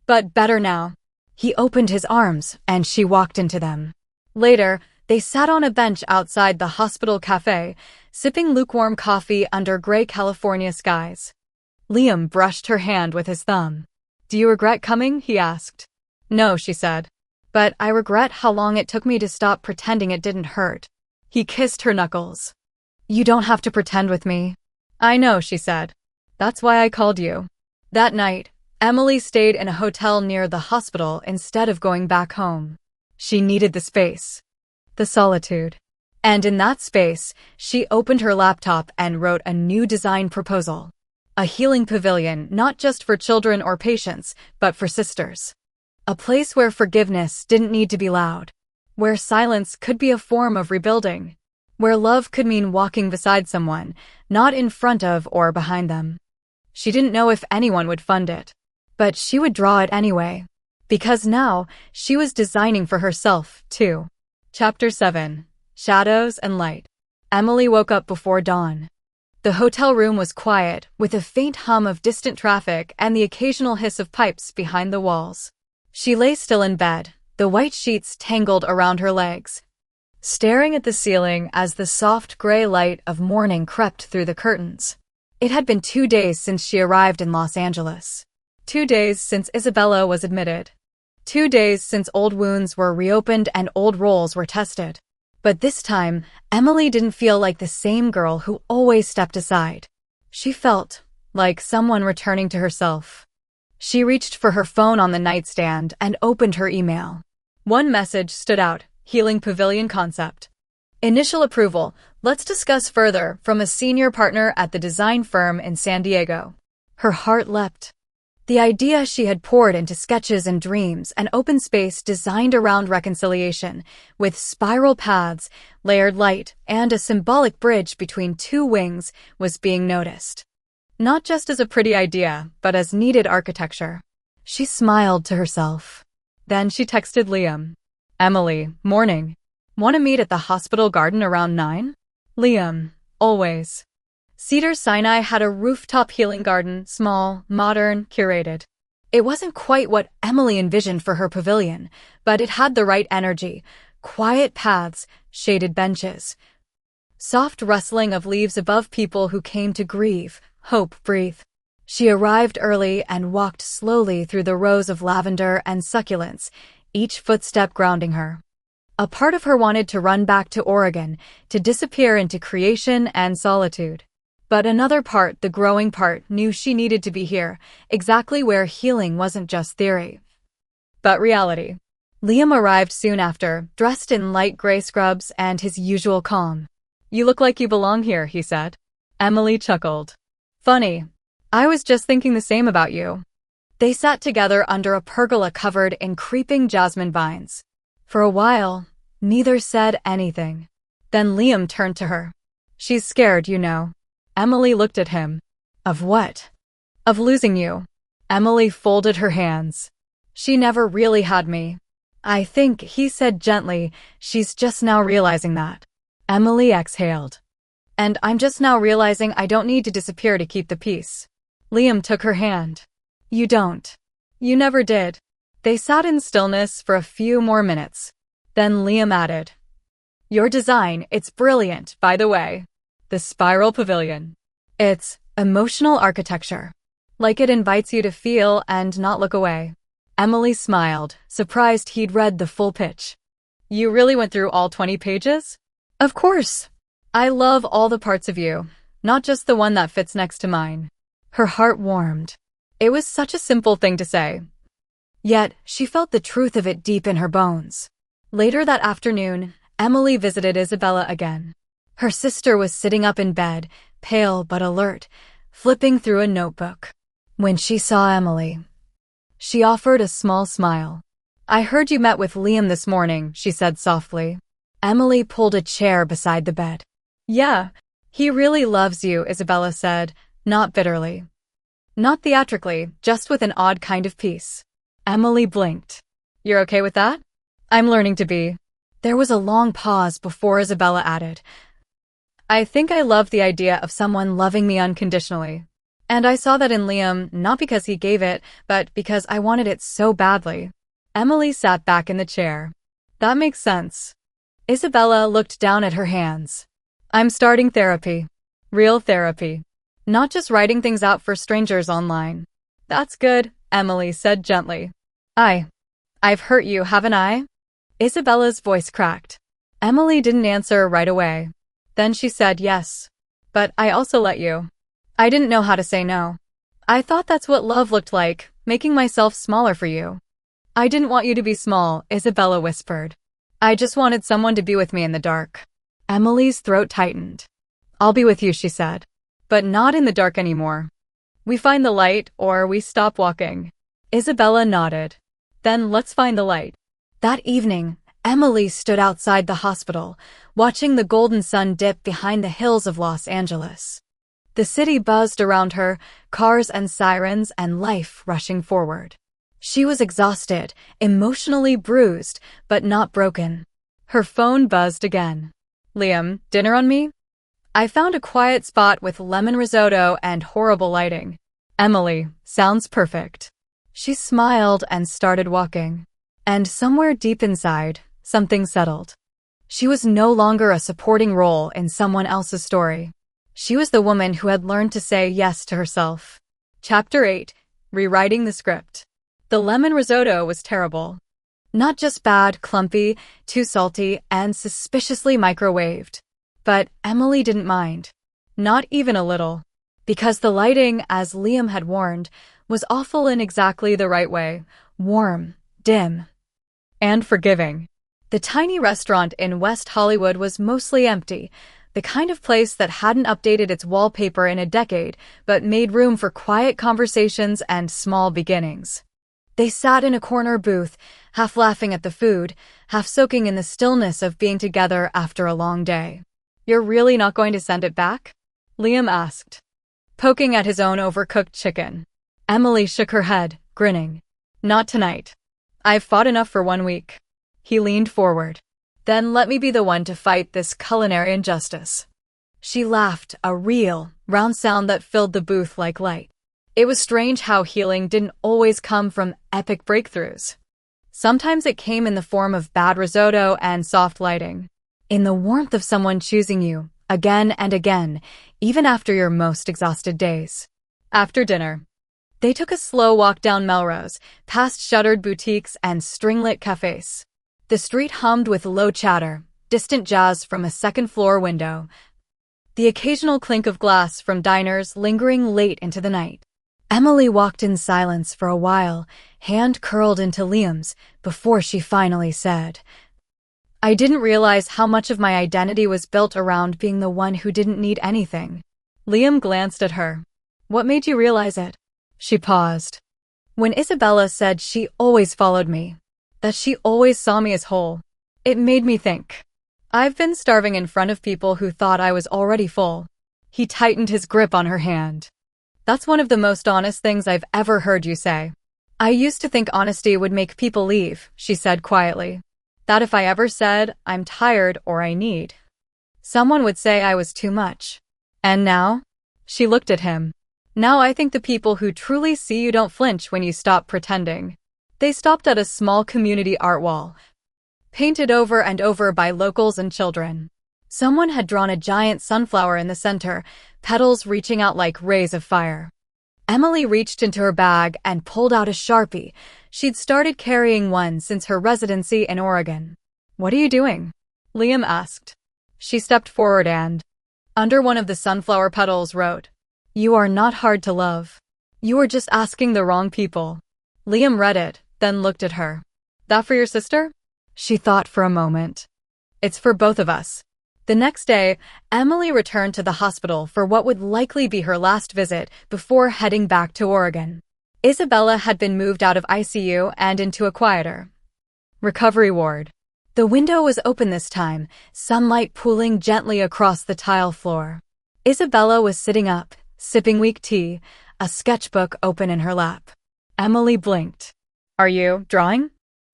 [SPEAKER 1] But better now. He opened his arms, and she walked into them. Later, they sat on a bench outside the hospital cafe, sipping lukewarm coffee under gray California skies. Liam brushed her hand with his thumb. Do you regret coming? He asked. No, she said. But I regret how long it took me to stop pretending it didn't hurt. He kissed her knuckles. You don't have to pretend with me. I know, she said. That's why I called you. That night, Emily stayed in a hotel near the hospital instead of going back home. She needed the space. The solitude. And in that space, she opened her laptop and wrote a new design proposal. A healing pavilion not just for children or patients, but for sisters. A place where forgiveness didn't need to be loud. Where silence could be a form of rebuilding. Where love could mean walking beside someone, not in front of or behind them. She didn't know if anyone would fund it. But she would draw it anyway. Because now, she was designing for herself, too. Chapter 7. Shadows and Light. Emily woke up before dawn. The hotel room was quiet, with a faint hum of distant traffic and the occasional hiss of pipes behind the walls. She lay still in bed, the white sheets tangled around her legs, staring at the ceiling as the soft gray light of morning crept through the curtains. It had been 2 days since she arrived in Los Angeles. 2 days since Isabella was admitted. 2 days since old wounds were reopened and old roles were tested. But this time, Emily didn't feel like the same girl who always stepped aside. She felt like someone returning to herself. She reached for her phone on the nightstand and opened her email. One message stood out, Healing Pavilion Concept. Initial approval, let's discuss further, from a senior partner at the design firm in San Diego. Her heart leapt. The idea she had poured into sketches and dreams, an open space designed around reconciliation, with spiral paths, layered light, and a symbolic bridge between two wings, was being noticed. Not just as a pretty idea, but as needed architecture. She smiled to herself. Then she texted Liam. Emily, morning. Want to meet at the hospital garden around 9? Liam, always. Cedar Sinai had a rooftop healing garden, small, modern, curated. It wasn't quite what Emily envisioned for her pavilion, but it had the right energy. Quiet paths, shaded benches. Soft rustling of leaves above people who came to grieve, hope, breathe. She arrived early and walked slowly through the rows of lavender and succulents, each footstep grounding her. A part of her wanted to run back to Oregon, to disappear into creation and solitude. But another part, the growing part, knew she needed to be here, exactly where healing wasn't just theory, but reality. Liam arrived soon after, dressed in light gray scrubs and his usual calm. You look like you belong here, he said. Emily chuckled. Funny. I was just thinking the same about you. They sat together under a pergola covered in creeping jasmine vines. For a while, neither said anything. Then Liam turned to her. She's scared, you know. Emily looked at him. Of what? Of losing you. Emily folded her hands. She never really had me. I think, he said gently, she's just now realizing that. Emily exhaled. And I'm just now realizing I don't need to disappear to keep the peace. Liam took her hand. You don't. You never did. They sat in stillness for a few more minutes. Then Liam added, "Your design, it's brilliant, by the way. The spiral pavilion. It's emotional architecture. Like it invites you to feel and not look away." Emily smiled, surprised he'd read the full pitch. "You really went through all 20 pages?" "Of course. I love all the parts of you, not just the one that fits next to mine." Her heart warmed. It was such a simple thing to say. Yet, she felt the truth of it deep in her bones. Later that afternoon, Emily visited Isabella again. Her sister was sitting up in bed, pale but alert, flipping through a notebook. When she saw Emily, she offered a small smile. "I heard you met with Liam this morning," she said softly. Emily pulled a chair beside the bed. "Yeah, he really loves you," Isabella said, not bitterly. Not theatrically, just with an odd kind of peace. Emily blinked. "You're okay with that?" "I'm learning to be." There was a long pause before Isabella added, "I think I love the idea of someone loving me unconditionally. And I saw that in Liam, not because he gave it, but because I wanted it so badly." Emily sat back in the chair. "That makes sense." Isabella looked down at her hands. "I'm starting therapy. Real therapy. Not just writing things out for strangers online." "That's good," Emily said gently. I've hurt you, haven't I?" Isabella's voice cracked. Emily didn't answer right away. Then she said yes. "But I also let you. I didn't know how to say no. I thought that's what love looked like, making myself smaller for you." "I didn't want you to be small," Isabella whispered. "I just wanted someone to be with me in the dark." Emily's throat tightened. "I'll be with you," she said. "But not in the dark anymore. We find the light, or we stop walking." Isabella nodded. "Then let's find the light." That evening, Emily stood outside the hospital, watching the golden sun dip behind the hills of Los Angeles. The city buzzed around her, cars and sirens and life rushing forward. She was exhausted, emotionally bruised, but not broken. Her phone buzzed again. "Liam, dinner on me?" "I found a quiet spot with lemon risotto and horrible lighting." "Emily, sounds perfect." She smiled and started walking. And somewhere deep inside, something settled. She was no longer a supporting role in someone else's story. She was the woman who had learned to say yes to herself. Chapter 8. Rewriting the script. The lemon risotto was terrible. Not just bad, clumpy, too salty, and suspiciously microwaved. But Emily didn't mind. Not even a little. Because the lighting, as Liam had warned, was awful in exactly the right way. Warm, dim, and forgiving. The tiny restaurant in West Hollywood was mostly empty, the kind of place that hadn't updated its wallpaper in a decade, but made room for quiet conversations and small beginnings. They sat in a corner booth, half laughing at the food, half soaking in the stillness of being together after a long day. "You're really not going to send it back?" Liam asked, poking at his own overcooked chicken. Emily shook her head, grinning. "Not tonight. I've fought enough for 1 week." He leaned forward. "Then let me be the one to fight this culinary injustice." She laughed, a real, round sound that filled the booth like light. It was strange how healing didn't always come from epic breakthroughs. Sometimes it came in the form of bad risotto and soft lighting. In the warmth of someone choosing you, again and again, even after your most exhausted days. After dinner, they took a slow walk down Melrose, past shuttered boutiques and string-lit cafes. The street hummed with low chatter, distant jazz from a second-floor window. The occasional clink of glass from diners lingering late into the night. Emily walked in silence for a while, hand curled into Liam's, before she finally said, "I didn't realize how much of my identity was built around being the one who didn't need anything." Liam glanced at her. "What made you realize it?" She paused. "When Isabella said she always followed me, that she always saw me as whole, it made me think. I've been starving in front of people who thought I was already full." He tightened his grip on her hand. "That's one of the most honest things I've ever heard you say." "I used to think honesty would make people leave," she said quietly. "That if I ever said, I'm tired or I need, someone would say I was too much. And now?" She looked at him. "Now I think the people who truly see you don't flinch when you stop pretending." They stopped at a small community art wall, painted over and over by locals and children. Someone had drawn a giant sunflower in the center, petals reaching out like rays of fire. Emily reached into her bag and pulled out a Sharpie. She'd started carrying one since her residency in Oregon. "What are you doing?" Liam asked. She stepped forward and, under one of the sunflower petals, wrote, "You are not hard to love. You are just asking the wrong people." Liam read it, then looked at her. "That for your sister?" She thought for a moment. "It's for both of us." The next day, Emily returned to the hospital for what would likely be her last visit before heading back to Oregon. Isabella had been moved out of ICU and into a quieter recovery ward. The window was open this time, sunlight pooling gently across the tile floor. Isabella was sitting up, sipping weak tea, a sketchbook open in her lap. Emily blinked. "Are you drawing?"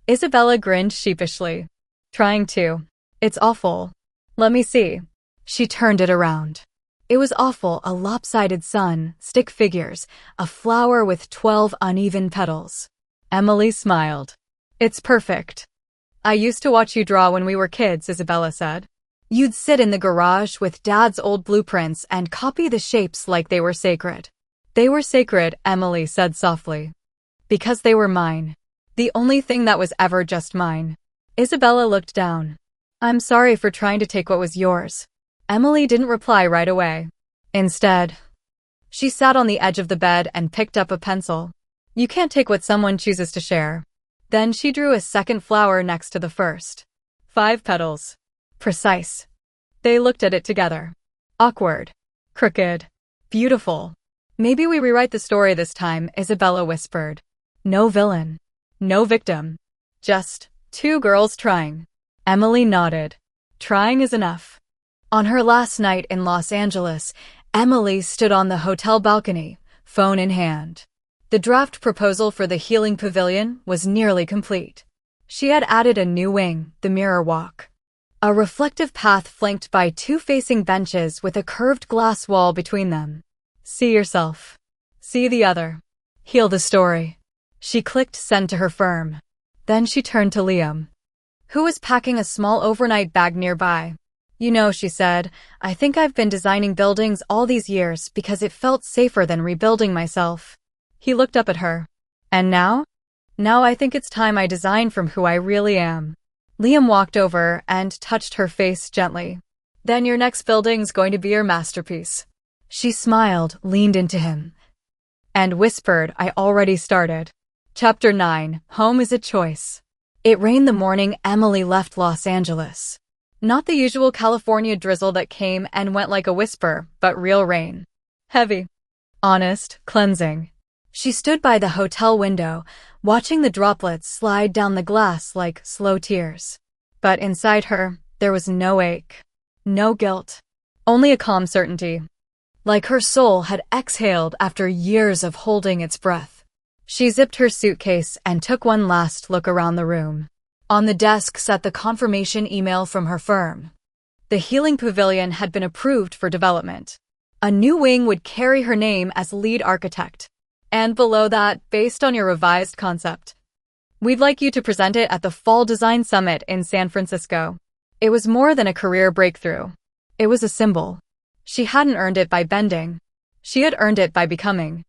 [SPEAKER 1] Isabella grinned sheepishly. "Trying to. It's awful. Let me see." She turned it around. It was awful, a lopsided sun, stick figures, a flower with 12 uneven petals. Emily smiled. "It's perfect. I used to watch you draw when we were kids," Isabella said. "You'd sit in the garage with Dad's old blueprints and copy the shapes like they were sacred." "They were sacred," Emily said softly. "Because they were mine. The only thing that was ever just mine." Isabella looked down. "I'm sorry for trying to take what was yours." Emily didn't reply right away. Instead, she sat on the edge of the bed and picked up a pencil. "You can't take what someone chooses to share." Then she drew a second flower next to the first. 5 petals. Precise. They looked at it together. Awkward. Crooked. Beautiful. "Maybe we rewrite the story this time," Isabella whispered. "No villain. No victim. Just 2 girls trying." Emily nodded. "Trying is enough." On her last night in Los Angeles, Emily stood on the hotel balcony, phone in hand. The draft proposal for the healing pavilion was nearly complete. She had added a new wing, the mirror walk. A reflective path flanked by 2 facing benches with a curved glass wall between them. "See yourself. See the other. Heal the story." She clicked send to her firm. Then she turned to Liam, who was packing a small overnight bag nearby. "You know," she said, "I think I've been designing buildings all these years because it felt safer than rebuilding myself." He looked up at her. "And now?" "Now I think it's time I design from who I really am." Liam walked over and touched her face gently. "Then your next building's going to be your masterpiece." She smiled, leaned into him, and whispered, "I already started." Chapter 9. Home is a Choice. It rained the morning Emily left Los Angeles. Not the usual California drizzle that came and went like a whisper, but real rain. Heavy. Honest, cleansing. She stood by the hotel window, watching the droplets slide down the glass like slow tears. But inside her, there was no ache, no guilt, only a calm certainty. Like her soul had exhaled after years of holding its breath. She zipped her suitcase and took one last look around the room. On the desk sat the confirmation email from her firm. The healing pavilion had been approved for development. A new wing would carry her name as lead architect. And below that, based on your revised concept, we'd like you to present it at the Fall Design Summit in San Francisco. It was more than a career breakthrough. It was a symbol. She hadn't earned it by bending. She had earned it by becoming.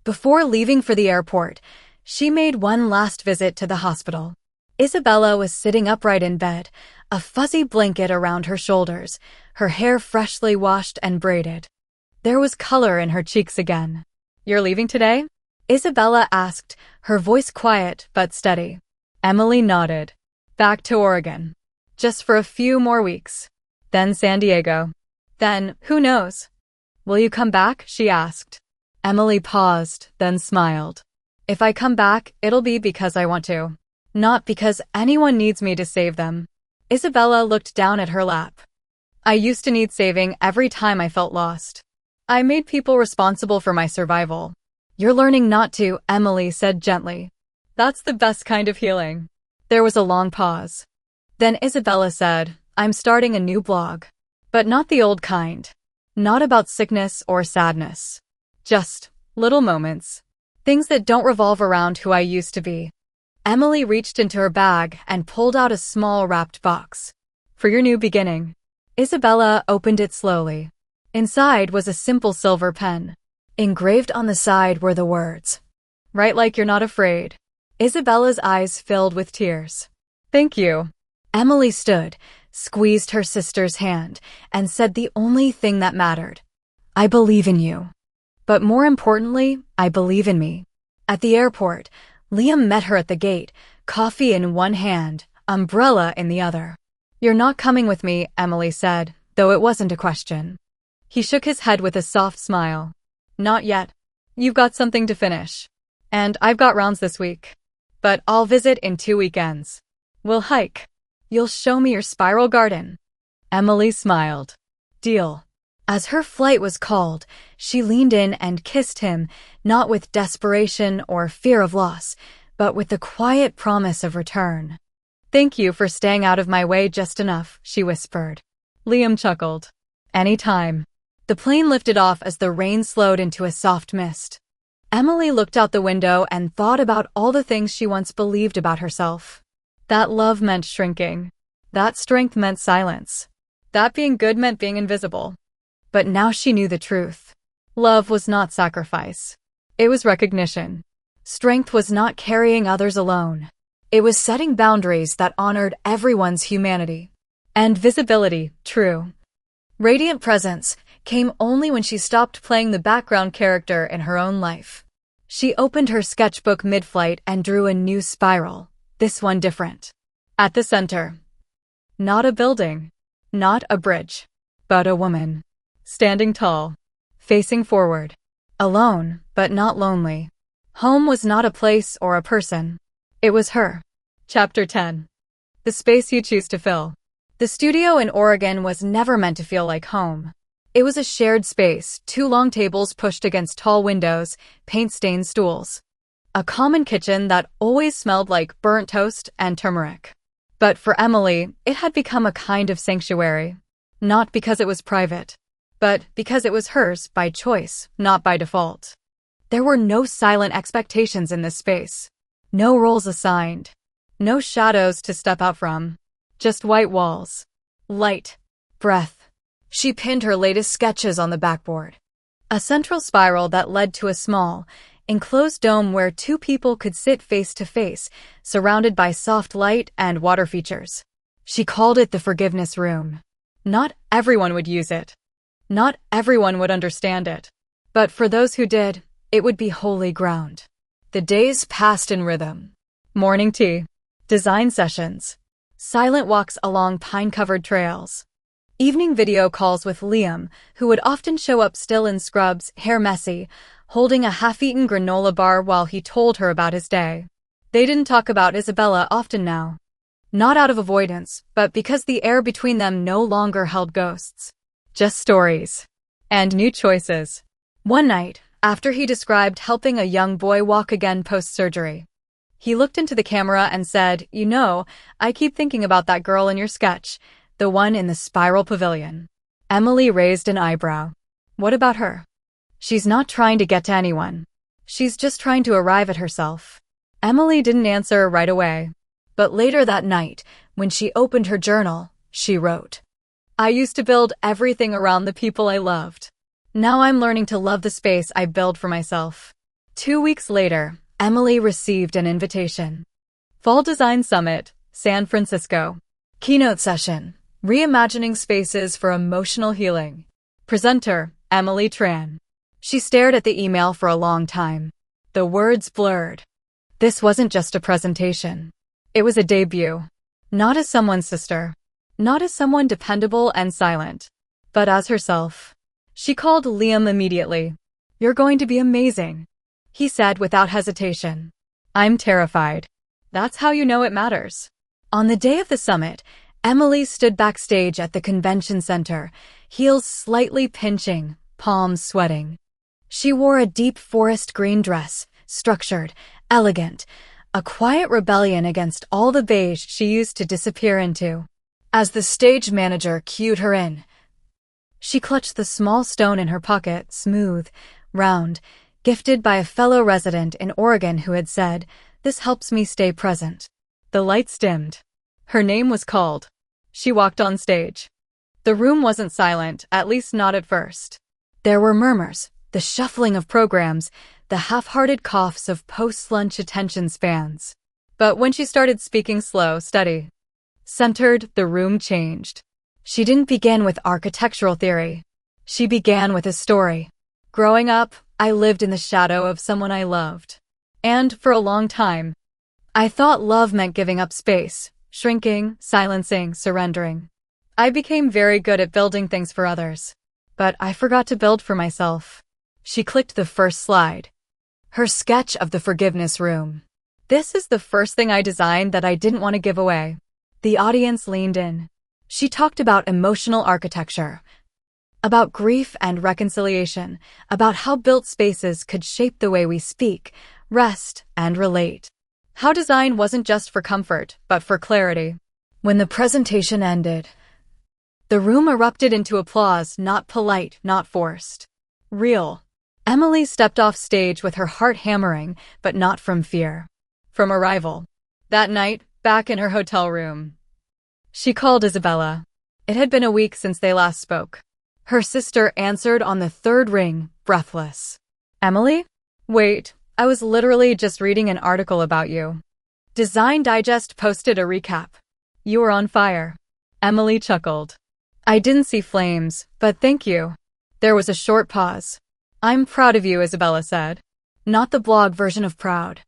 [SPEAKER 1] Before leaving for the airport, she made one last visit to the hospital. Isabella was sitting upright in bed, a fuzzy blanket around her shoulders, her hair freshly washed and braided. There was color in her cheeks again. "You're leaving today?" Isabella asked, her voice quiet but steady. Emily nodded. "Back to Oregon. Just for a few more weeks. Then San Diego. Then, who knows? Will you come back?" she asked. Emily paused, then smiled. "If I come back, it'll be because I want to. Not because anyone needs me to save them." Isabella looked down at her lap. "I used to need saving every time I felt lost. I made people responsible for my survival." "You're learning not to," Emily said gently. "That's the best kind of healing." There was a long pause. Then Isabella said, "I'm starting a new blog. But not the old kind. Not about sickness or sadness. Just little moments. Things that don't revolve around who I used to be." Emily reached into her bag and pulled out a small wrapped box. For your new beginning. Isabella opened it slowly. Inside was a simple silver pen. Engraved on the side were the words, "Write like you're not afraid." Isabella's eyes filled with tears. "Thank you." Emily stood, squeezed her sister's hand, and said the only thing that mattered. "I believe in you. But more importantly, I believe in me." At the airport, Liam met her at the gate, coffee in one hand, umbrella in the other. "You're not coming with me," Emily said, though it wasn't a question. He shook his head with a soft smile. "Not yet. You've got something to finish. And I've got rounds this week. But I'll visit in 2 weekends. We'll hike. You'll show me your spiral garden." Emily smiled. "Deal." As her flight was called, she leaned in and kissed him, not with desperation or fear of loss, but with the quiet promise of return. "Thank you for staying out of my way just enough," she whispered. Liam chuckled. "Anytime." The plane lifted off as the rain slowed into a soft mist. Emily looked out the window and thought about all the things she once believed about herself. That love meant shrinking. That strength meant silence. That being good meant being invisible. But now she knew the truth. Love was not sacrifice. It was recognition. Strength was not carrying others alone. It was setting boundaries that honored everyone's humanity. And visibility, true. Radiant presence came only when she stopped playing the background character in her own life. She opened her sketchbook mid-flight and drew a new spiral, this one different. At the center. Not a building, not a bridge, but a woman. Standing tall, facing forward. Alone, but not lonely. Home was not a place or a person. It was her. Chapter 10. The space you choose to fill. The studio in Oregon was never meant to feel like home. It was a shared space, 2 long tables pushed against tall windows, paint-stained stools. A common kitchen that always smelled like burnt toast and turmeric. But for Emily, it had become a kind of sanctuary. Not because it was private, but because it was hers by choice, not by default. There were no silent expectations in this space. No roles assigned. No shadows to step out from. Just white walls. Light. Breath. She pinned her latest sketches on the backboard. A central spiral that led to a small, enclosed dome where 2 people could sit face to face, surrounded by soft light and water features. She called it the forgiveness room. Not everyone would use it. Not everyone would understand it. But for those who did, it would be holy ground. The days passed in rhythm. Morning tea. Design sessions. Silent walks along pine-covered trails. Evening video calls with Liam, who would often show up still in scrubs, hair messy, holding a half-eaten granola bar while he told her about his day. They didn't talk about Isabella often now. Not out of avoidance, but because the air between them no longer held ghosts. Just stories. And new choices. One night, after he described helping a young boy walk again post-surgery, he looked into the camera and said, "You know, I keep thinking about that girl in your sketch, the one in the spiral pavilion." Emily raised an eyebrow. What about her? She's not trying to get to anyone. She's just trying to arrive at herself. Emily didn't answer right away. But later that night, when she opened her journal, she wrote, "I used to build everything around the people I loved. Now I'm learning to love the space I build for myself." 2 weeks later, Emily received an invitation. Fall Design Summit, San Francisco. Keynote session, Reimagining Spaces for Emotional Healing. Presenter, Emily Tran. She stared at the email for a long time. The words blurred. This wasn't just a presentation. It was a debut. Not as someone's sister. Not as someone dependable and silent. But as herself. She called Liam immediately. "You're going to be amazing," he said without hesitation. "I'm terrified." That's how you know it matters. On the day of the summit, Emily stood backstage at the convention center, heels slightly pinching, palms sweating. She wore a deep forest green dress, structured, elegant, a quiet rebellion against all the beige she used to disappear into. As the stage manager cued her in, she clutched the small stone in her pocket, smooth, round, gifted by a fellow resident in Oregon who had said, This helps me stay present. The lights dimmed. Her name was called. She walked on stage. The room wasn't silent, at least not at first. There were murmurs, the shuffling of programs, the half-hearted coughs of post-lunch attention spans. But when she started speaking slow, steady, centered, the room changed. She didn't begin with architectural theory. She began with a story. Growing up, I lived in the shadow of someone I loved. And, for a long time, I thought love meant giving up space, shrinking, silencing, surrendering. I became very good at building things for others. But I forgot to build for myself. She clicked the first slide. Her sketch of the forgiveness room. This is the first thing I designed that I didn't want to give away. The audience leaned in. She talked about emotional architecture, about grief and reconciliation, about how built spaces could shape the way we speak, rest, and relate. How design wasn't just for comfort, but for clarity. When the presentation ended, the room erupted into applause, not polite, not forced. Real. Emily stepped off stage with her heart hammering, but not from fear. From arrival. That night, back in her hotel room, she called Isabella. It had been a week since they last spoke. Her sister answered on the third ring, breathless. Emily? Wait, I was literally just reading an article about you. Design Digest posted a recap. You were on fire. Emily chuckled. I didn't see flames, but thank you. There was a short pause. I'm proud of you, Isabella said. Not the blog version of proud.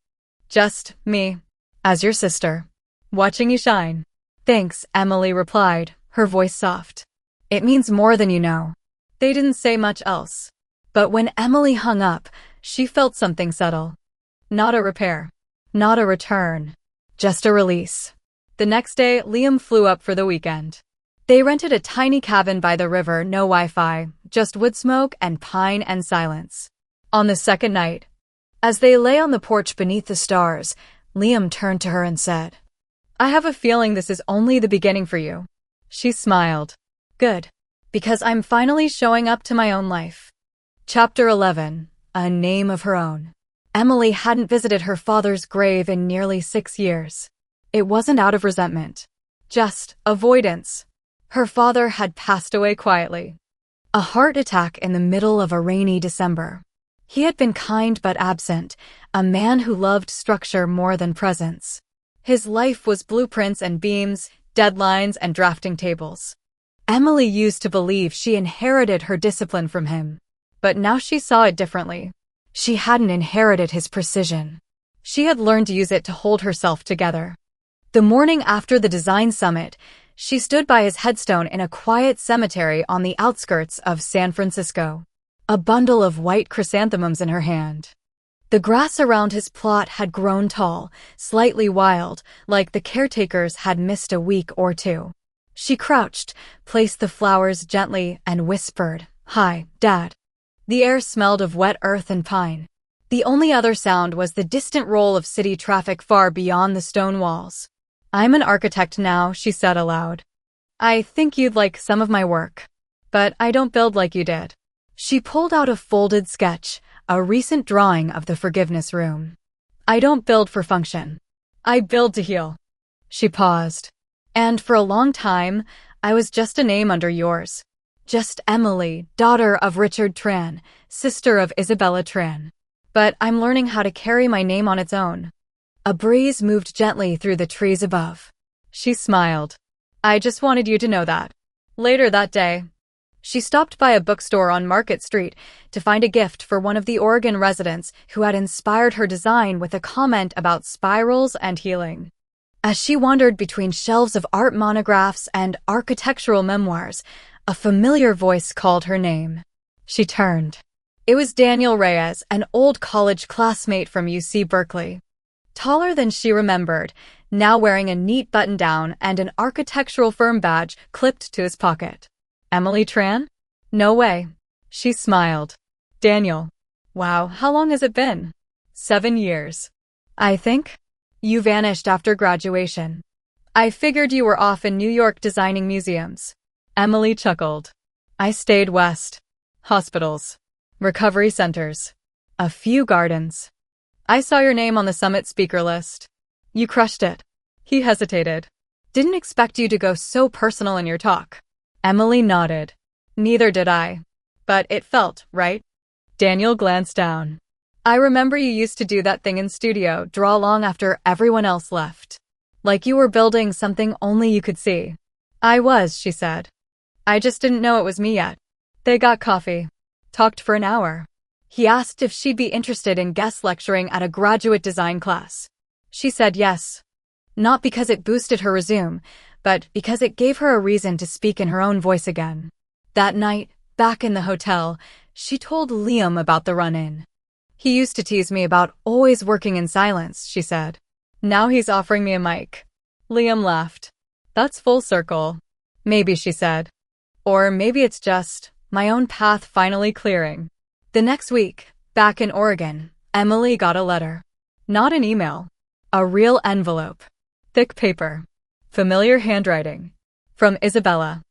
[SPEAKER 1] Just me, as your sister, watching you shine. Thanks, Emily replied, her voice soft. It means more than you know. They didn't say much else. But when Emily hung up, she felt something settle. Not a repair. Not a return. Just a release. The next day, Liam flew up for the weekend. They rented a tiny cabin by the river, no Wi-Fi, just wood smoke and pine and silence. On the second night, as they lay on the porch beneath the stars, Liam turned to her and said, I have a feeling this is only the beginning for you. She smiled. Good. Because I'm finally showing up to my own life. Chapter 11. A Name of Her Own. Emily hadn't visited her father's grave in nearly 6 years. It wasn't out of resentment. Just avoidance. Her father had passed away quietly. A heart attack in the middle of a rainy December. He had been kind but absent, a man who loved structure more than presence. His life was blueprints and beams, deadlines and drafting tables. Emily used to believe she inherited her discipline from him. But now she saw it differently. She hadn't inherited his precision. She had learned to use it to hold herself together. The morning after the design summit, she stood by his headstone in a quiet cemetery on the outskirts of San Francisco, a bundle of white chrysanthemums in her hand. The grass around his plot had grown tall, slightly wild, like the caretakers had missed a week or two. She crouched, placed the flowers gently, and whispered, Hi, Dad. The air smelled of wet earth and pine. The only other sound was the distant roll of city traffic far beyond the stone walls. I'm an architect now, she said aloud. I think you'd like some of my work. But I don't build like you did. She pulled out a folded sketch, a recent drawing of the forgiveness room. I don't build for function. I build to heal. She paused. And for a long time, I was just a name under yours. Just Emily, daughter of Richard Tran, sister of Isabella Tran. But I'm learning how to carry my name on its own. A breeze moved gently through the trees above. She smiled. I just wanted you to know that. Later that day, she stopped by a bookstore on Market Street to find a gift for one of the Oregon residents who had inspired her design with a comment about spirals and healing. As she wandered between shelves of art monographs and architectural memoirs, a familiar voice called her name. She turned. It was Daniel Reyes, an old college classmate from UC Berkeley. Taller than she remembered, now wearing a neat button-down and an architectural firm badge clipped to his pocket. Emily Tran? No way. She smiled. Daniel. Wow, how long has it been? 7 years. I think. You vanished after graduation. I figured you were off in New York designing museums. Emily chuckled. I stayed west. Hospitals. Recovery centers. A few gardens. I saw your name on the summit speaker list. You crushed it. He hesitated. Didn't expect you to go so personal in your talk. Emily nodded. Neither did I. But it felt right. Daniel glanced down. I remember you used to do that thing in studio, draw long after everyone else left. Like you were building something only you could see. I was, she said. I just didn't know it was me yet. They got coffee. Talked for an hour. He asked if she'd be interested in guest lecturing at a graduate design class. She said yes. Not because it boosted her resume, but because it gave her a reason to speak in her own voice again. That night, back in the hotel, she told Liam about the run-in. He used to tease me about always working in silence, she said. Now he's offering me a mic. Liam laughed. That's full circle. Maybe, she said. Or maybe it's just my own path finally clearing. The next week, back in Oregon, Emily got a letter. Not an email. A real envelope. Thick paper. Familiar handwriting. From Isabella.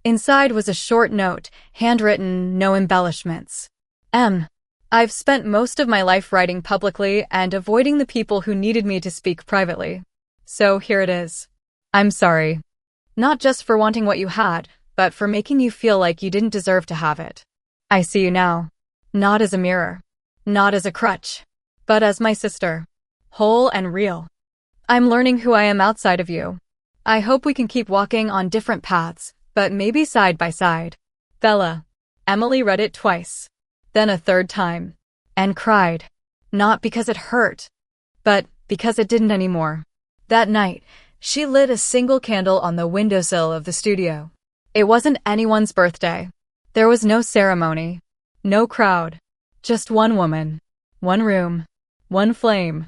[SPEAKER 1] Inside was a short note, handwritten, no embellishments. I've spent most of my life writing publicly and avoiding the people who needed me to speak privately. So here it is. I'm sorry. Not just for wanting what you had, but for making you feel like you didn't deserve to have it. I see you now. Not as a mirror. Not as a crutch. But as my sister. Whole and real. I'm learning who I am outside of you. I hope we can keep walking on different paths, but maybe side by side. Bella. Emily read it twice. Then a third time. And cried. Not because it hurt, but because it didn't anymore. That night, she lit a single candle on the windowsill of the studio. It wasn't anyone's birthday. There was no ceremony. No crowd. Just one woman. One room. One flame.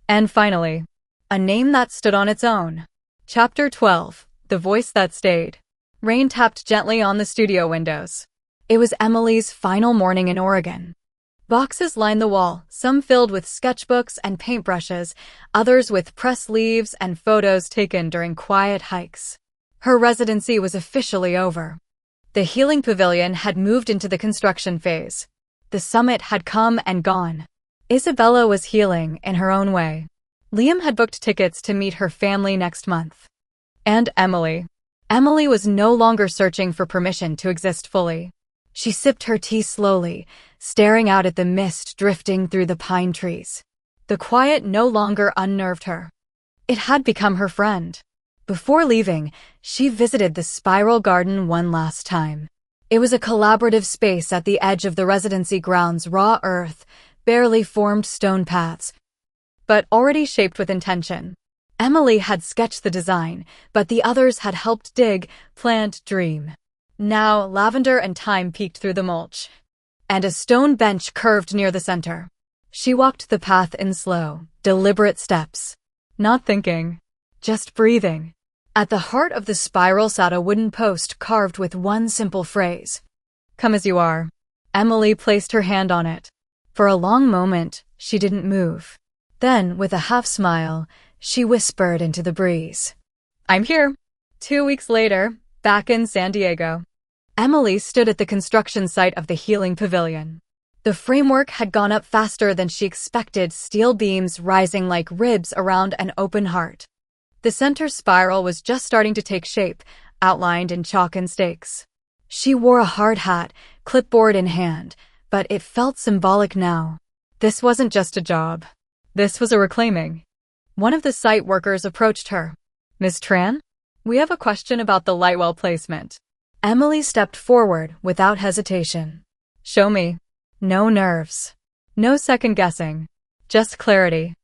[SPEAKER 1] And finally, a name that stood on its own. Chapter 12. The Voice That Stayed. Rain tapped gently on the studio windows. It was Emily's final morning in Oregon. Boxes lined the wall, some filled with sketchbooks and paintbrushes, others with press leaves and photos taken during quiet hikes. Her residency was officially over. The healing pavilion had moved into the construction phase. The summit had come and gone. Isabella was healing in her own way. Liam had booked tickets to meet her family next month. And Emily. Emily was no longer searching for permission to exist fully. She sipped her tea slowly, staring out at the mist drifting through the pine trees. The quiet no longer unnerved her. It had become her friend. Before leaving, she visited the spiral garden one last time. It was a collaborative space at the edge of the residency grounds, raw earth, barely formed stone paths, but already shaped with intention. Emily had sketched the design, but the others had helped dig, plant, dream. Now, lavender and thyme peeked through the mulch, and a stone bench curved near the center. She walked the path in slow, deliberate steps, not thinking, just breathing. At the heart of the spiral sat a wooden post carved with one simple phrase. Come as you are. Emily placed her hand on it. For a long moment, she didn't move. Then, with a half smile, she whispered into the breeze. I'm here. 2 weeks later, back in San Diego. Emily stood at the construction site of the healing pavilion. The framework had gone up faster than she expected, steel beams rising like ribs around an open heart. The center spiral was just starting to take shape, outlined in chalk and stakes. She wore a hard hat, clipboard in hand, but it felt symbolic now. This wasn't just a job. This was a reclaiming. One of the site workers approached her. Miss Tran? We have a question about the lightwell placement. Emily stepped forward without hesitation. Show me. No nerves. No second guessing. Just clarity.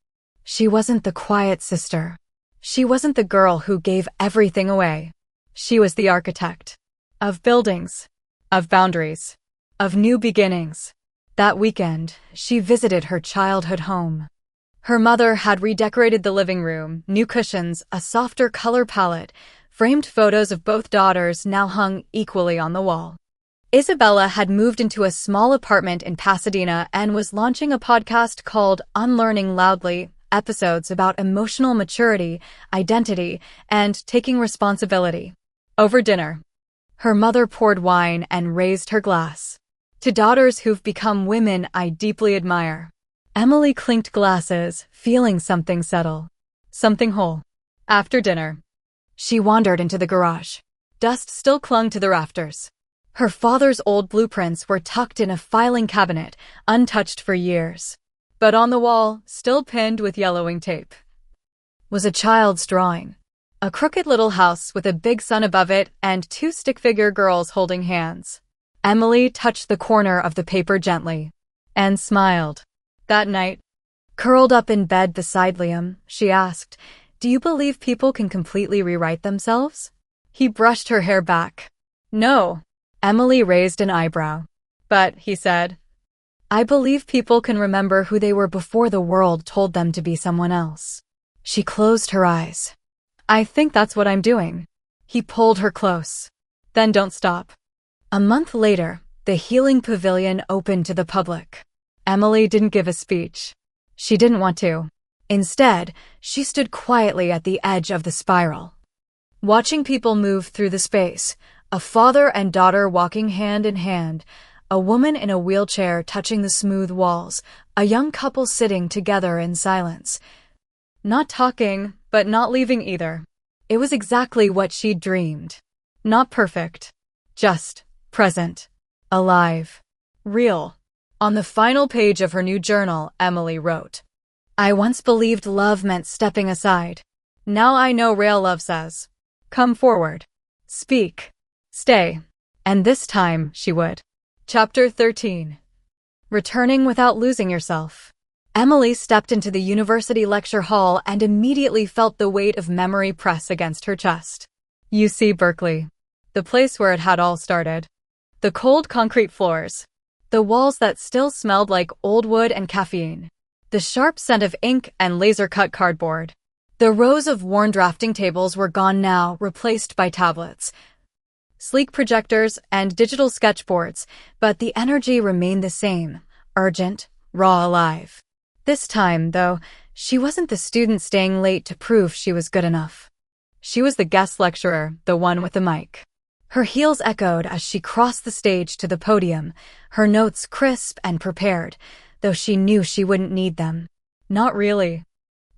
[SPEAKER 1] She wasn't the quiet sister. She wasn't the girl who gave everything away. She was the architect. Of buildings. Of boundaries. Of new beginnings. That weekend, she visited her childhood home. Her mother had redecorated the living room, new cushions, a softer color palette. Framed photos of both daughters now hung equally on the wall. Isabella had moved into a small apartment in Pasadena and was launching a podcast called Unlearning Loudly, episodes about emotional maturity, identity, and taking responsibility. Over dinner, her mother poured wine and raised her glass. To daughters who've become women I deeply admire. Emily clinked glasses, feeling something settle. Something whole. After dinner, she wandered into the garage. Dust still clung to the rafters. Her father's old blueprints were tucked in a filing cabinet, untouched for years. But on the wall, still pinned with yellowing tape, was a child's drawing. A crooked little house with a big sun above it and two stick-figure girls holding hands. Emily touched the corner of the paper gently and smiled. That night, curled up in bed beside Liam, she asked, "Do you believe people can completely rewrite themselves?" He brushed her hair back. "No." Emily raised an eyebrow. "But," he said, "I believe people can remember who they were before the world told them to be someone else." She closed her eyes. "I think that's what I'm doing." He pulled her close. "Then don't stop." A month later, the Healing Pavilion opened to the public. Emily didn't give a speech. She didn't want to. Instead, she stood quietly at the edge of the spiral, watching people move through the space, a father and daughter walking hand in hand, a woman in a wheelchair touching the smooth walls, a young couple sitting together in silence. Not talking, but not leaving either. It was exactly what she'd dreamed. Not perfect. Just present. Alive. Real. On the final page of her new journal, Emily wrote, "I once believed love meant stepping aside. Now I know real love says, come forward. Speak. Stay." And this time, she would. Chapter 13. Returning without losing yourself. Emily stepped into the university lecture hall and immediately felt the weight of memory press against her chest. UC Berkeley. The place where it had all started. The cold concrete floors. The walls that still smelled like old wood and caffeine. The sharp scent of ink and laser-cut cardboard. The rows of worn drafting tables were gone now, replaced by tablets, sleek projectors, and digital sketchboards, but the energy remained the same, urgent, raw, alive. This time, though, she wasn't the student staying late to prove she was good enough. She was the guest lecturer, the one with the mic. Her heels echoed as she crossed the stage to the podium, her notes crisp and prepared, though she knew she wouldn't need them. Not really.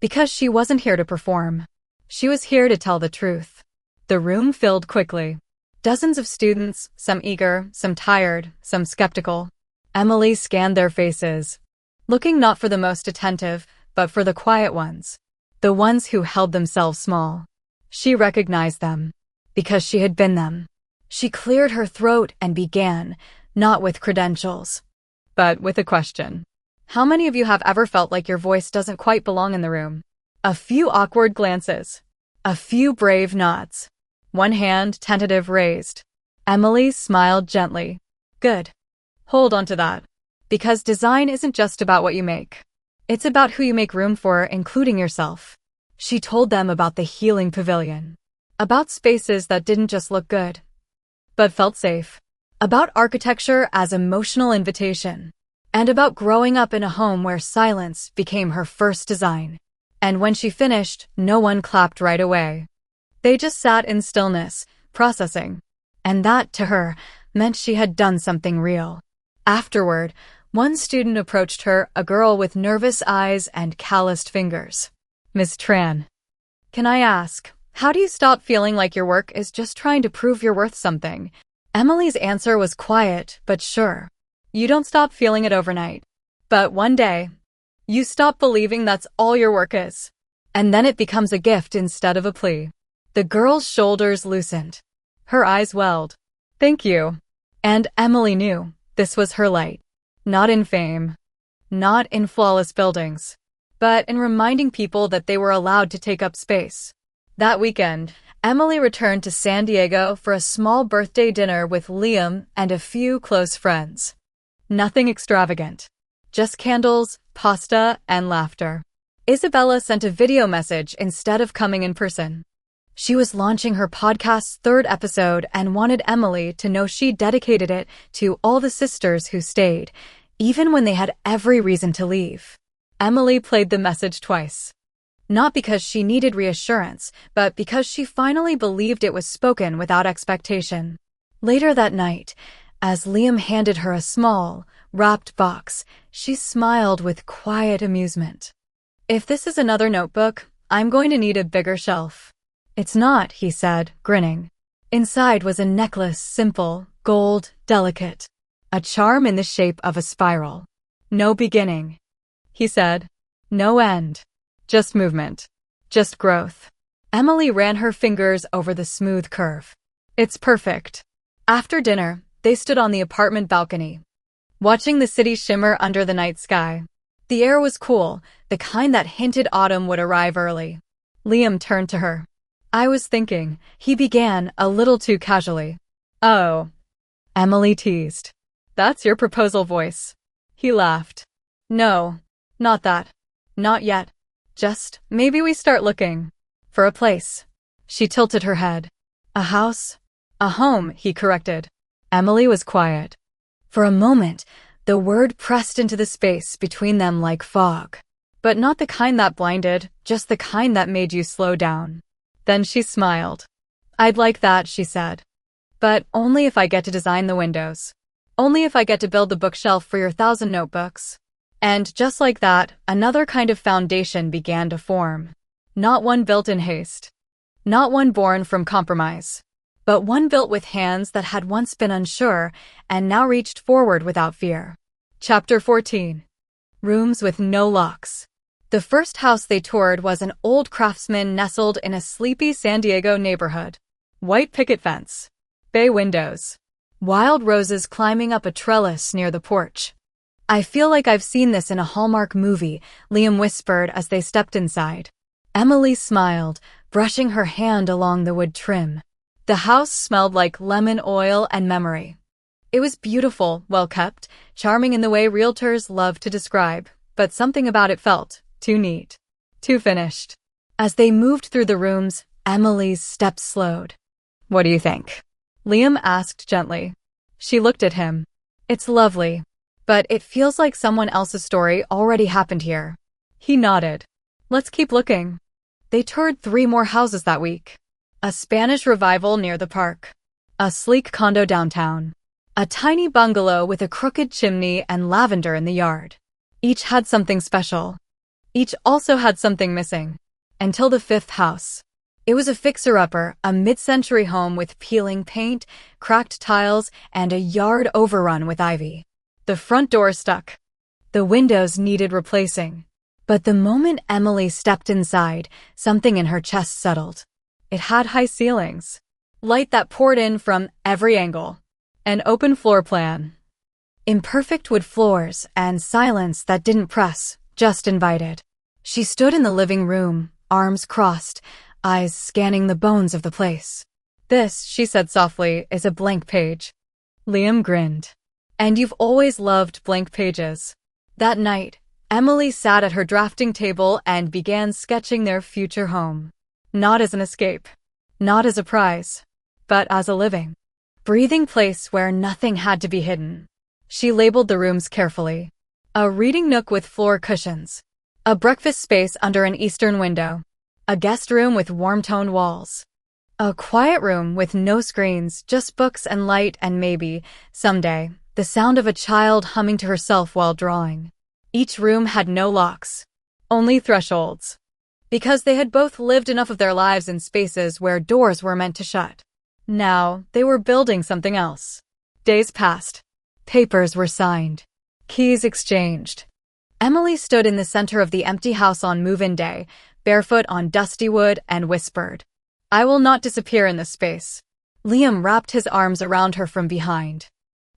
[SPEAKER 1] Because she wasn't here to perform. She was here to tell the truth. The room filled quickly. Dozens of students, some eager, some tired, some skeptical. Emily scanned their faces, looking not for the most attentive, but for the quiet ones. The ones who held themselves small. She recognized them, because she had been them. She cleared her throat and began, not with credentials, but with a question. How many of you have ever felt like your voice doesn't quite belong in the room? A few awkward glances. A few brave nods. One hand, tentative, raised. Emily smiled gently. Good. Hold on to that. Because design isn't just about what you make. It's about who you make room for, including yourself. She told them about the Healing Pavilion. About spaces that didn't just look good, but felt safe. About architecture as emotional invitation. And about growing up in a home where silence became her first design. And when she finished, no one clapped right away. They just sat in stillness, processing. And that, to her, meant she had done something real. Afterward, one student approached her, a girl with nervous eyes and calloused fingers. "Miss Tran, can I ask, how do you stop feeling like your work is just trying to prove you're worth something?" Emily's answer was quiet, but sure. You don't stop feeling it overnight. But one day, you stop believing that's all your work is. And then it becomes a gift instead of a plea. The girl's shoulders loosened. Her eyes welled. Thank you. And Emily knew this was her light. Not in fame. Not in flawless buildings. But in reminding people that they were allowed to take up space. That weekend, Emily returned to San Diego for a small birthday dinner with Liam and a few close friends. Nothing extravagant. Just candles, pasta, and laughter. Isabella sent a video message instead of coming in person. She was launching her podcast's 3rd episode and wanted Emily to know she dedicated it to all the sisters who stayed, even when they had every reason to leave. Emily played the message twice. Not because she needed reassurance, but because she finally believed it was spoken without expectation. Later that night, As Liam handed her a small, wrapped box, she smiled with quiet amusement. "If this is another notebook, I'm going to need a bigger shelf." "It's not," he said, grinning. Inside was a necklace, simple, gold, delicate. A charm in the shape of a spiral. "No beginning," he said. "No end. Just movement. Just growth." Emily ran her fingers over the smooth curve. "It's perfect." After dinner, they stood on the apartment balcony, watching the city shimmer under the night sky. The air was cool, the kind that hinted autumn would arrive early. Liam turned to her. "I was thinking," he began, a little too casually. "Oh," Emily teased. "That's your proposal voice." He laughed. "No, not that. Not yet. Just, maybe we start looking for a place." She tilted her head. "A house?" "A home," he corrected. Emily was quiet. For a moment, the word pressed into the space between them like fog. But not the kind that blinded, just the kind that made you slow down. Then she smiled. "I'd like that," she said. "But only if I get to design the windows. Only if I get to build the bookshelf for your 1,000 notebooks." And just like that, another kind of foundation began to form. Not one built in haste. Not one born from compromise. But one built with hands that had once been unsure and now reached forward without fear. Chapter 14. Rooms with no locks. The first house they toured was an old craftsman nestled in a sleepy San Diego neighborhood. White picket fence. Bay windows. Wild roses climbing up a trellis near the porch. "I feel like I've seen this in a Hallmark movie," Liam whispered as they stepped inside. Emily smiled, brushing her hand along the wood trim. The house smelled like lemon oil and memory. It was beautiful, well-kept, charming in the way realtors love to describe, but something about it felt too neat, too finished. As they moved through the rooms, Emily's steps slowed. "What do you think?" Liam asked gently. She looked at him. "It's lovely, but it feels like someone else's story already happened here." He nodded. "Let's keep looking." They toured 3 more houses that week. A Spanish revival near the park. A sleek condo downtown. A tiny bungalow with a crooked chimney and lavender in the yard. Each had something special. Each also had something missing. Until the 5th house. It was a fixer-upper, a mid-century home with peeling paint, cracked tiles, and a yard overrun with ivy. The front door stuck. The windows needed replacing. But the moment Emily stepped inside, something in her chest settled. It had high ceilings. Light that poured in from every angle. An open floor plan. Imperfect wood floors and silence that didn't press, just invited. She stood in the living room, arms crossed, eyes scanning the bones of the place. "This," she said softly, "is a blank page." Liam grinned. "And you've always loved blank pages." That night, Emily sat at her drafting table and began sketching their future home. Not as an escape. Not as a prize. But as a living, breathing place where nothing had to be hidden. She labeled the rooms carefully. A reading nook with floor cushions. A breakfast space under an eastern window. A guest room with warm-toned walls. A quiet room with no screens, just books and light and maybe, someday, the sound of a child humming to herself while drawing. Each room had no locks. Only thresholds. Because they had both lived enough of their lives in spaces where doors were meant to shut. Now, they were building something else. Days passed. Papers were signed. Keys exchanged. Emily stood in the center of the empty house on move-in day, barefoot on dusty wood, and whispered, "I will not disappear in this space." Liam wrapped his arms around her from behind.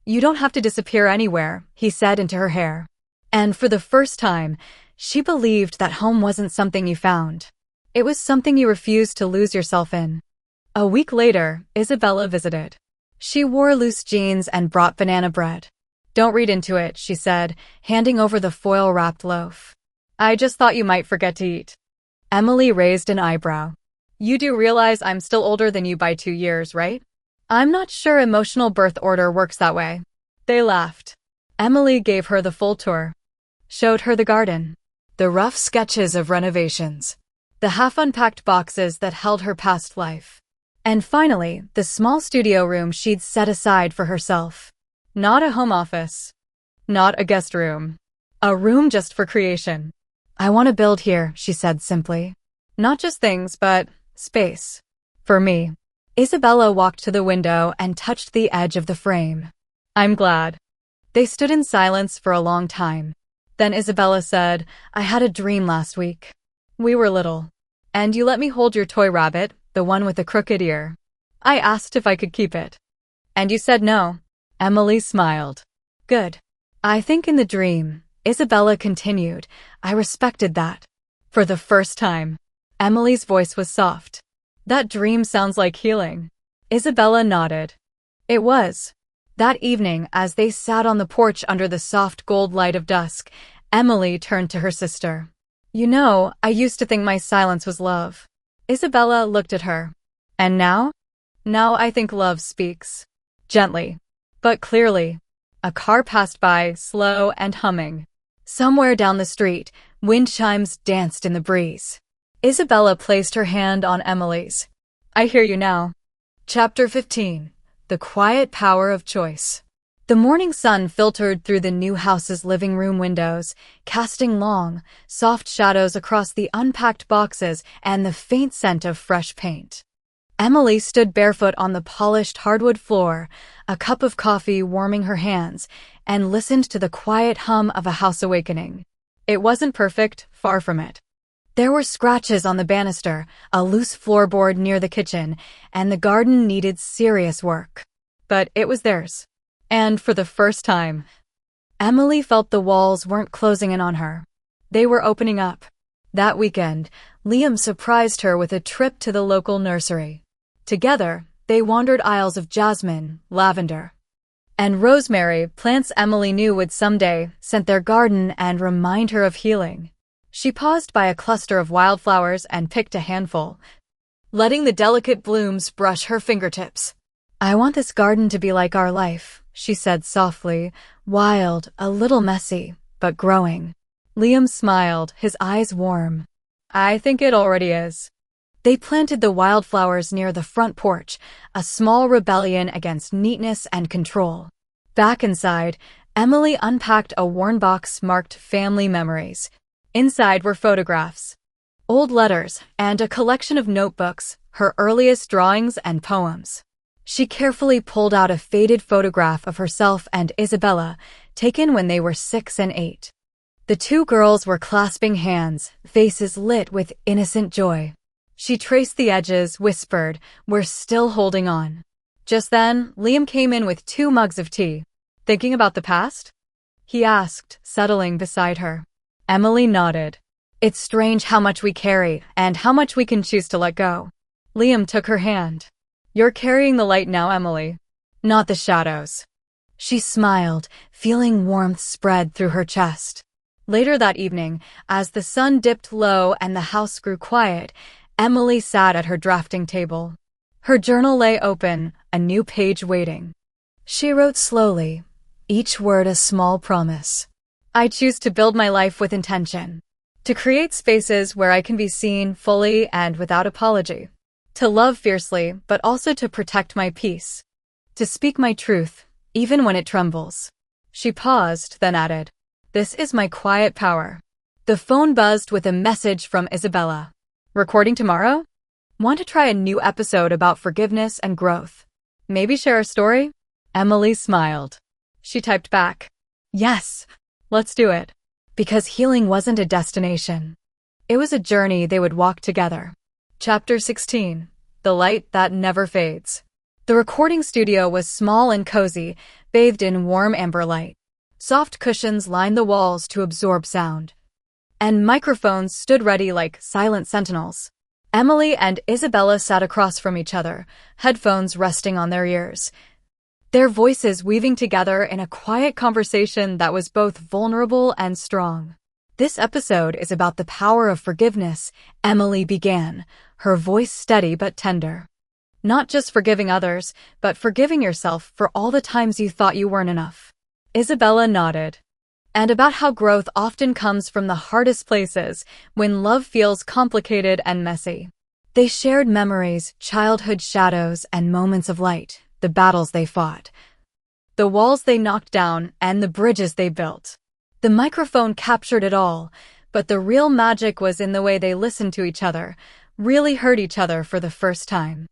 [SPEAKER 1] "You don't have to disappear anywhere," he said into her hair. And for the first time, she believed that home wasn't something you found. It was something you refused to lose yourself in. A week later, Isabella visited. She wore loose jeans and brought banana bread. "Don't read into it," she said, handing over the foil-wrapped loaf. "I just thought you might forget to eat." Emily raised an eyebrow. "You do realize I'm still older than you by 2 years, right?" "I'm not sure emotional birth order works that way." They laughed. Emily gave her the full tour. Showed her the garden. The rough sketches of renovations. The half-unpacked boxes that held her past life. And finally, the small studio room she'd set aside for herself. Not a home office. Not a guest room. A room just for creation. I want to build here, she said simply. Not just things, but space. For me. Isabella walked to the window and touched the edge of the frame. I'm glad. They stood in silence for a long time. Then Isabella said, I had a dream last week. We were little. And you let me hold your toy rabbit, the one with the crooked ear. I asked if I could keep it. And you said no. Emily smiled. Good. I think in the dream, Isabella continued, I respected that. For the first time. Emily's voice was soft. That dream sounds like healing. Isabella nodded. It was. That evening, as they sat on the porch under the soft gold light of dusk, Emily turned to her sister. You know, I used to think my silence was love. Isabella looked at her. And now? Now I think love speaks. Gently. But clearly. A car passed by, slow and humming. Somewhere down the street, wind chimes danced in the breeze. Isabella placed her hand on Emily's. I hear you now. Chapter 15. The Quiet Power of Choice. The morning sun filtered through the new house's living room windows, casting long, soft shadows across the unpacked boxes and the faint scent of fresh paint. Emily stood barefoot on the polished hardwood floor, a cup of coffee warming her hands, and listened to the quiet hum of a house awakening. It wasn't perfect, far from it. There were scratches on the banister, a loose floorboard near the kitchen, and the garden needed serious work. But it was theirs. And for the first time, Emily felt the walls weren't closing in on her. They were opening up. That weekend, Liam surprised her with a trip to the local nursery. Together, they wandered aisles of jasmine, lavender, and rosemary, plants Emily knew would someday scent their garden and remind her of healing. She paused by a cluster of wildflowers and picked a handful, letting the delicate blooms brush her fingertips. I want this garden to be like our life, she said softly, wild, a little messy, but growing. Liam smiled, his eyes warm. I think it already is. They planted the wildflowers near the front porch, a small rebellion against neatness and control. Back inside, Emily unpacked a worn box marked Family Memories. Inside were photographs, old letters, and a collection of notebooks, her earliest drawings and poems. She carefully pulled out a faded photograph of herself and Isabella, taken when they were 6 and 8. The two girls were clasping hands, faces lit with innocent joy. She traced the edges, whispered, We're still holding on. Just then, Liam came in with 2 mugs of tea. Thinking about the past? He asked, settling beside her. Emily nodded. It's strange how much we carry, and how much we can choose to let go. Liam took her hand. You're carrying the light now, Emily. Not the shadows. She smiled, feeling warmth spread through her chest. Later that evening, as the sun dipped low and the house grew quiet, Emily sat at her drafting table. Her journal lay open, a new page waiting. She wrote slowly, each word a small promise. I choose to build my life with intention. To create spaces where I can be seen fully and without apology. To love fiercely, but also to protect my peace. To speak my truth, even when it trembles. She paused, then added, This is my quiet power. The phone buzzed with a message from Isabella. Recording tomorrow? Want to try a new episode about forgiveness and growth? Maybe share a story? Emily smiled. She typed back, Yes, let's do it. Because healing wasn't a destination. It was a journey they would walk together. Chapter 16. The Light That Never Fades. The recording studio was small and cozy, bathed in warm amber light. Soft cushions lined the walls to absorb sound. And microphones stood ready like silent sentinels. Emily and Isabella sat across from each other, headphones resting on their ears. Their voices weaving together in a quiet conversation that was both vulnerable and strong. This episode is about the power of forgiveness, Emily began, her voice steady but tender. Not just forgiving others, but forgiving yourself for all the times you thought you weren't enough. Isabella nodded. And about how growth often comes from the hardest places, when love feels complicated and messy. They shared memories, childhood shadows, and moments of light, the battles they fought. the walls they knocked down, and the bridges they built. The microphone captured it all, but the real magic was in the way they listened to each other, really heard each other for the first time.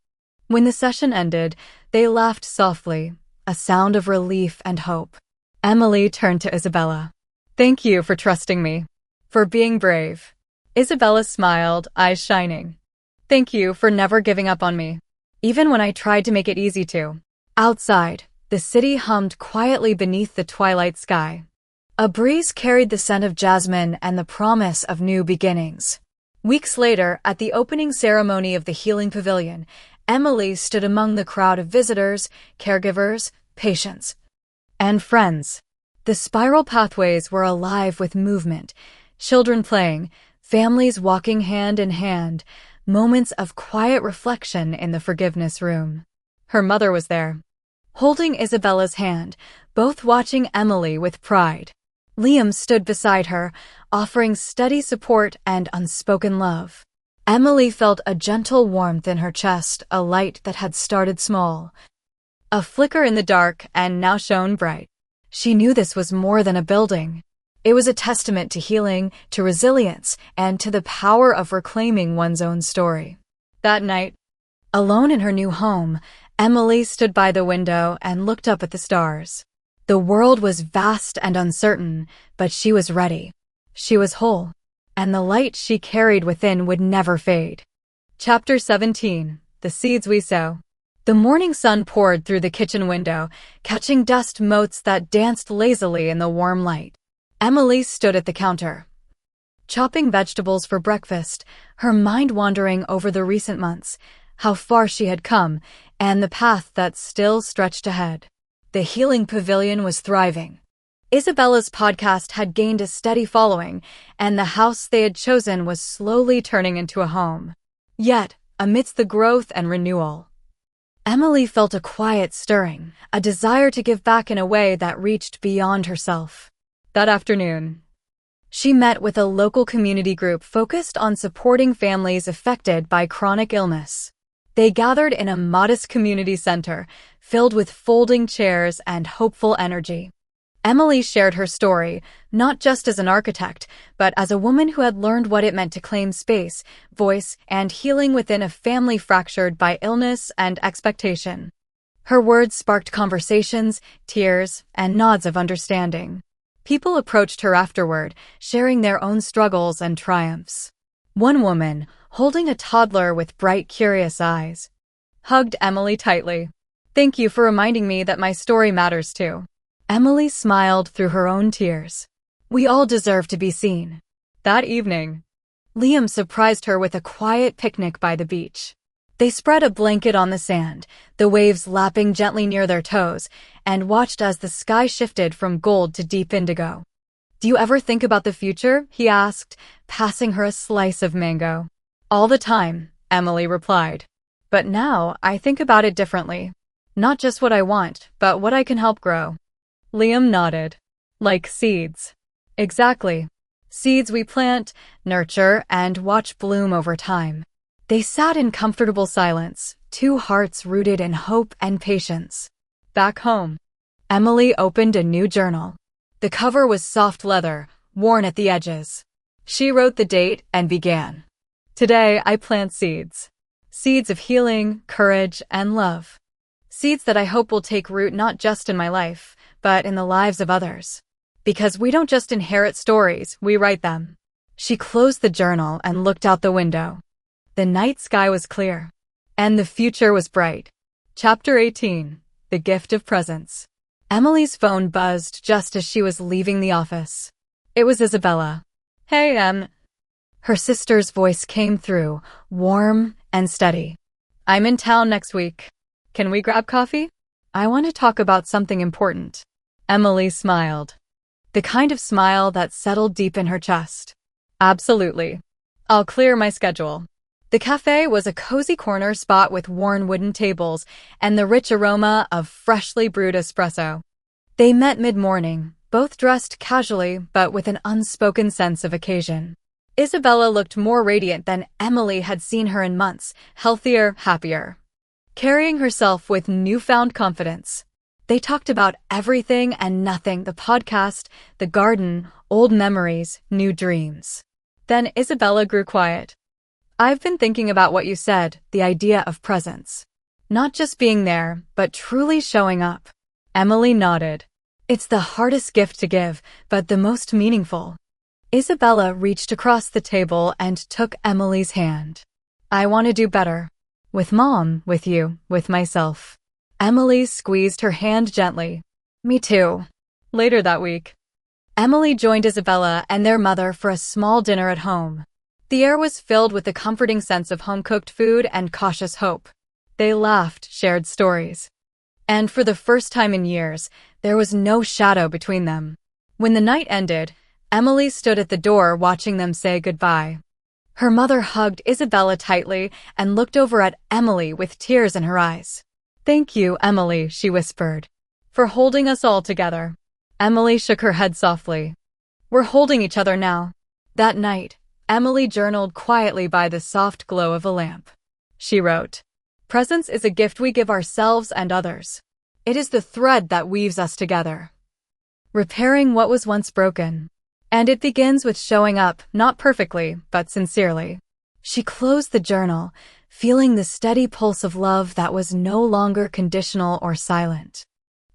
[SPEAKER 1] When the session ended, they laughed softly, a sound of relief and hope. Emily turned to Isabella. "Thank you for trusting me. For being brave." Isabella smiled, eyes shining. "Thank you for never giving up on me, even when I tried to make it easy to." Outside, the city hummed quietly beneath the twilight sky. A breeze carried the scent of jasmine and the promise of new beginnings. Weeks later, at the opening ceremony of the Healing Pavilion, Emily stood among the crowd of visitors, caregivers, patients, and friends. The spiral pathways were alive with movement, children playing, families walking hand in hand, moments of quiet reflection in the forgiveness room. Her mother was there, holding Isabella's hand, both watching Emily with pride. Liam stood beside her, offering steady support and unspoken love. Emily felt a gentle warmth in her chest, a light that had started small, a flicker in the dark and now shone bright. She knew this was more than a building. It was a testament to healing, to resilience, and to the power of reclaiming one's own story. That night, alone in her new home, Emily stood by the window and looked up at the stars. The world was vast and uncertain, but she was ready. She was whole, and the light she carried within would never fade. Chapter 17. The Seeds We Sow. The morning sun poured through the kitchen window, catching dust motes that danced lazily in the warm light. Emily stood at the counter, chopping vegetables for breakfast, her mind wandering over the recent months, how far she had come, and the path that still stretched ahead. The Healing Pavilion was thriving. Isabella's podcast had gained a steady following, and the house they had chosen was slowly turning into a home. Yet, amidst the growth and renewal, Emily felt a quiet stirring, a desire to give back in a way that reached beyond herself. That afternoon, she met with a local community group focused on supporting families affected by chronic illness. They gathered in a modest community center, filled with folding chairs and hopeful energy. Emily shared her story, not just as an architect, but as a woman who had learned what it meant to claim space, voice, and healing within a family fractured by illness and expectation. Her words sparked conversations, tears, and nods of understanding. People approached her afterward, sharing their own struggles and triumphs. One woman, holding a toddler with bright, curious eyes, hugged Emily tightly. "Thank you for reminding me that my story matters too." Emily smiled through her own tears. We all deserve to be seen. That evening, Liam surprised her with a quiet picnic by the beach. They spread a blanket on the sand, the waves lapping gently near their toes, and watched as the sky shifted from gold to deep indigo. "Do you ever think about the future?" he asked, passing her a slice of mango. "All the time," Emily replied. "But now I think about it differently. Not just what I want, but what I can help grow." Liam nodded. "Like seeds." "Exactly. Seeds we plant, nurture, and watch bloom over time." They sat in comfortable silence, two hearts rooted in hope and patience. Back home, Emily opened a new journal. The cover was soft leather, worn at the edges. She wrote the date and began. "Today I plant seeds. Seeds of healing, courage, and love. Seeds that I hope will take root not just in my life, but in the lives of others. Because we don't just inherit stories, we write them." She closed the journal and looked out the window. The night sky was clear, and the future was bright. Chapter 18. The Gift of Presence. Emily's phone buzzed just as she was leaving the office. It was Isabella. "Hey, Her sister's voice came through, warm and steady. "I'm in town next week. Can we grab coffee? I want to talk about something important." Emily smiled. The kind of smile that settled deep in her chest. "Absolutely. I'll clear my schedule." The cafe was a cozy corner spot with worn wooden tables and the rich aroma of freshly brewed espresso. They met mid-morning, both dressed casually but with an unspoken sense of occasion. Isabella looked more radiant than Emily had seen her in months, healthier, happier, carrying herself with newfound confidence. They talked about everything and nothing: the podcast, the garden, old memories, new dreams. Then Isabella grew quiet. "I've been thinking about what you said, the idea of presence. Not just being there, but truly showing up." Emily nodded. "It's the hardest gift to give, but the most meaningful." Isabella reached across the table and took Emily's hand. "I want to do better. With Mom, with you, with myself." Emily squeezed her hand gently. "Me too." Later that week, Emily joined Isabella and their mother for a small dinner at home. The air was filled with the comforting sense of home-cooked food and cautious hope. They laughed, shared stories. And for the first time in years, there was no shadow between them. When the night ended, Emily stood at the door watching them say goodbye. Her mother hugged Isabella tightly and looked over at Emily with tears in her eyes. "Thank you, Emily," she whispered, "for holding us all together." Emily shook her head softly. "We're holding each other now." That night, Emily journaled quietly by the soft glow of a lamp. She wrote, "Presence is a gift we give ourselves and others. It is the thread that weaves us together, repairing what was once broken. And it begins with showing up, not perfectly, but sincerely." She closed the journal, feeling the steady pulse of love that was no longer conditional or silent.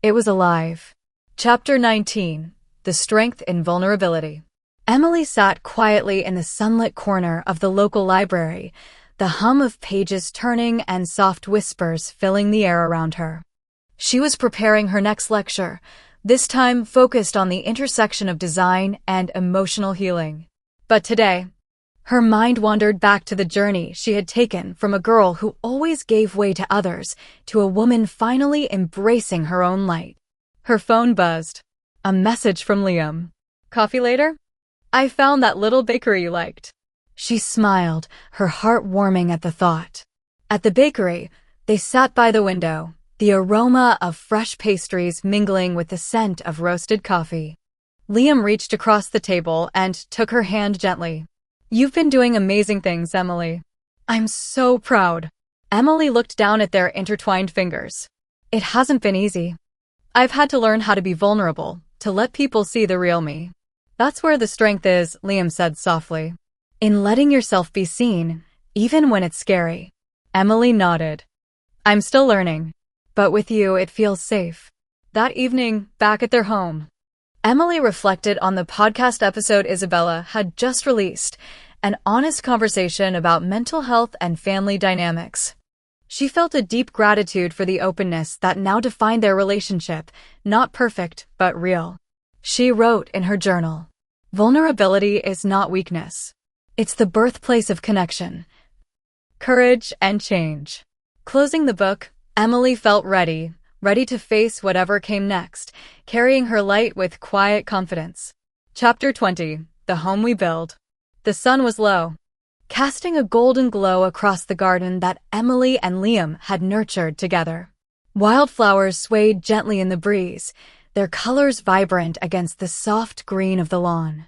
[SPEAKER 1] It was alive. Chapter 19. The Strength in Vulnerability. Emily sat quietly in the sunlit corner of the local library, the hum of pages turning and soft whispers filling the air around her. She was preparing her next lecture, this time focused on the intersection of design and emotional healing. But today, her mind wandered back to the journey she had taken from a girl who always gave way to others to a woman finally embracing her own light. Her phone buzzed. A message from Liam. "Coffee later? I found that little bakery you liked." She smiled, her heart warming at the thought. At the bakery, they sat by the window, the aroma of fresh pastries mingling with the scent of roasted coffee. Liam reached across the table and took her hand gently. "You've been doing amazing things, Emily. I'm so proud." Emily looked down at their intertwined fingers. "It hasn't been easy. I've had to learn how to be vulnerable, to let people see the real me." "That's where the strength is," Liam said softly. "In letting yourself be seen, even when it's scary." Emily nodded. "I'm still learning. But with you, it feels safe." That evening, back at their home, Emily reflected on the podcast episode Isabella had just released, an honest conversation about mental health and family dynamics. She felt a deep gratitude for the openness that now defined their relationship, not perfect, but real. She wrote in her journal, "Vulnerability is not weakness. It's the birthplace of connection, courage, and change." Closing the book, Emily felt ready to face whatever came next, carrying her light with quiet confidence. Chapter 20. The Home We Build. The sun was low, casting a golden glow across the garden that Emily and Liam had nurtured together. Wildflowers swayed gently in the breeze, their colors vibrant against the soft green of the lawn.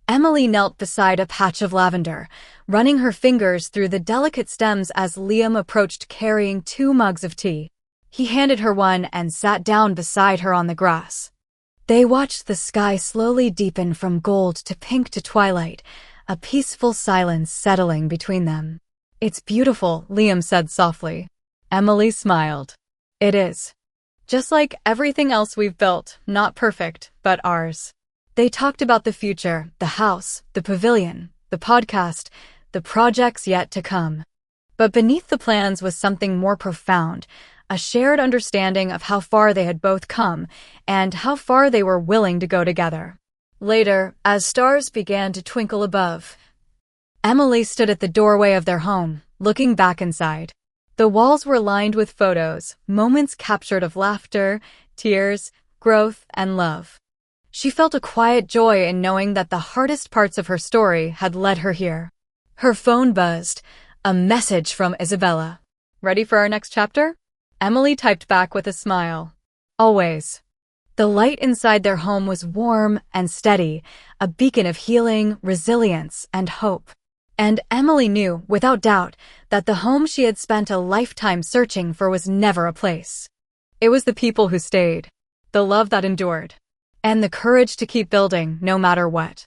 [SPEAKER 1] Emily knelt beside a patch of lavender, running her fingers through the delicate stems as Liam approached carrying 2 mugs of tea. He handed her one and sat down beside her on the grass. They watched the sky slowly deepen from gold to pink to twilight, a peaceful silence settling between them. "It's beautiful," Liam said softly. Emily smiled. "It is. Just like everything else we've built, not perfect, but ours." They talked about the future, the house, the pavilion, the podcast, the projects yet to come. But beneath the plans was something more profound, a shared understanding of how far they had both come and how far they were willing to go together. Later, as stars began to twinkle above, Emily stood at the doorway of their home, looking back inside. The walls were lined with photos, moments captured of laughter, tears, growth, and love. She felt a quiet joy in knowing that the hardest parts of her story had led her here. Her phone buzzed, a message from Isabella. "Ready for our next chapter?" Emily typed back with a smile. "Always." The light inside their home was warm and steady, a beacon of healing, resilience, and hope. And Emily knew, without doubt, that the home she had spent a lifetime searching for was never a place. It was the people who stayed. the love that endured, and the courage to keep building no matter what.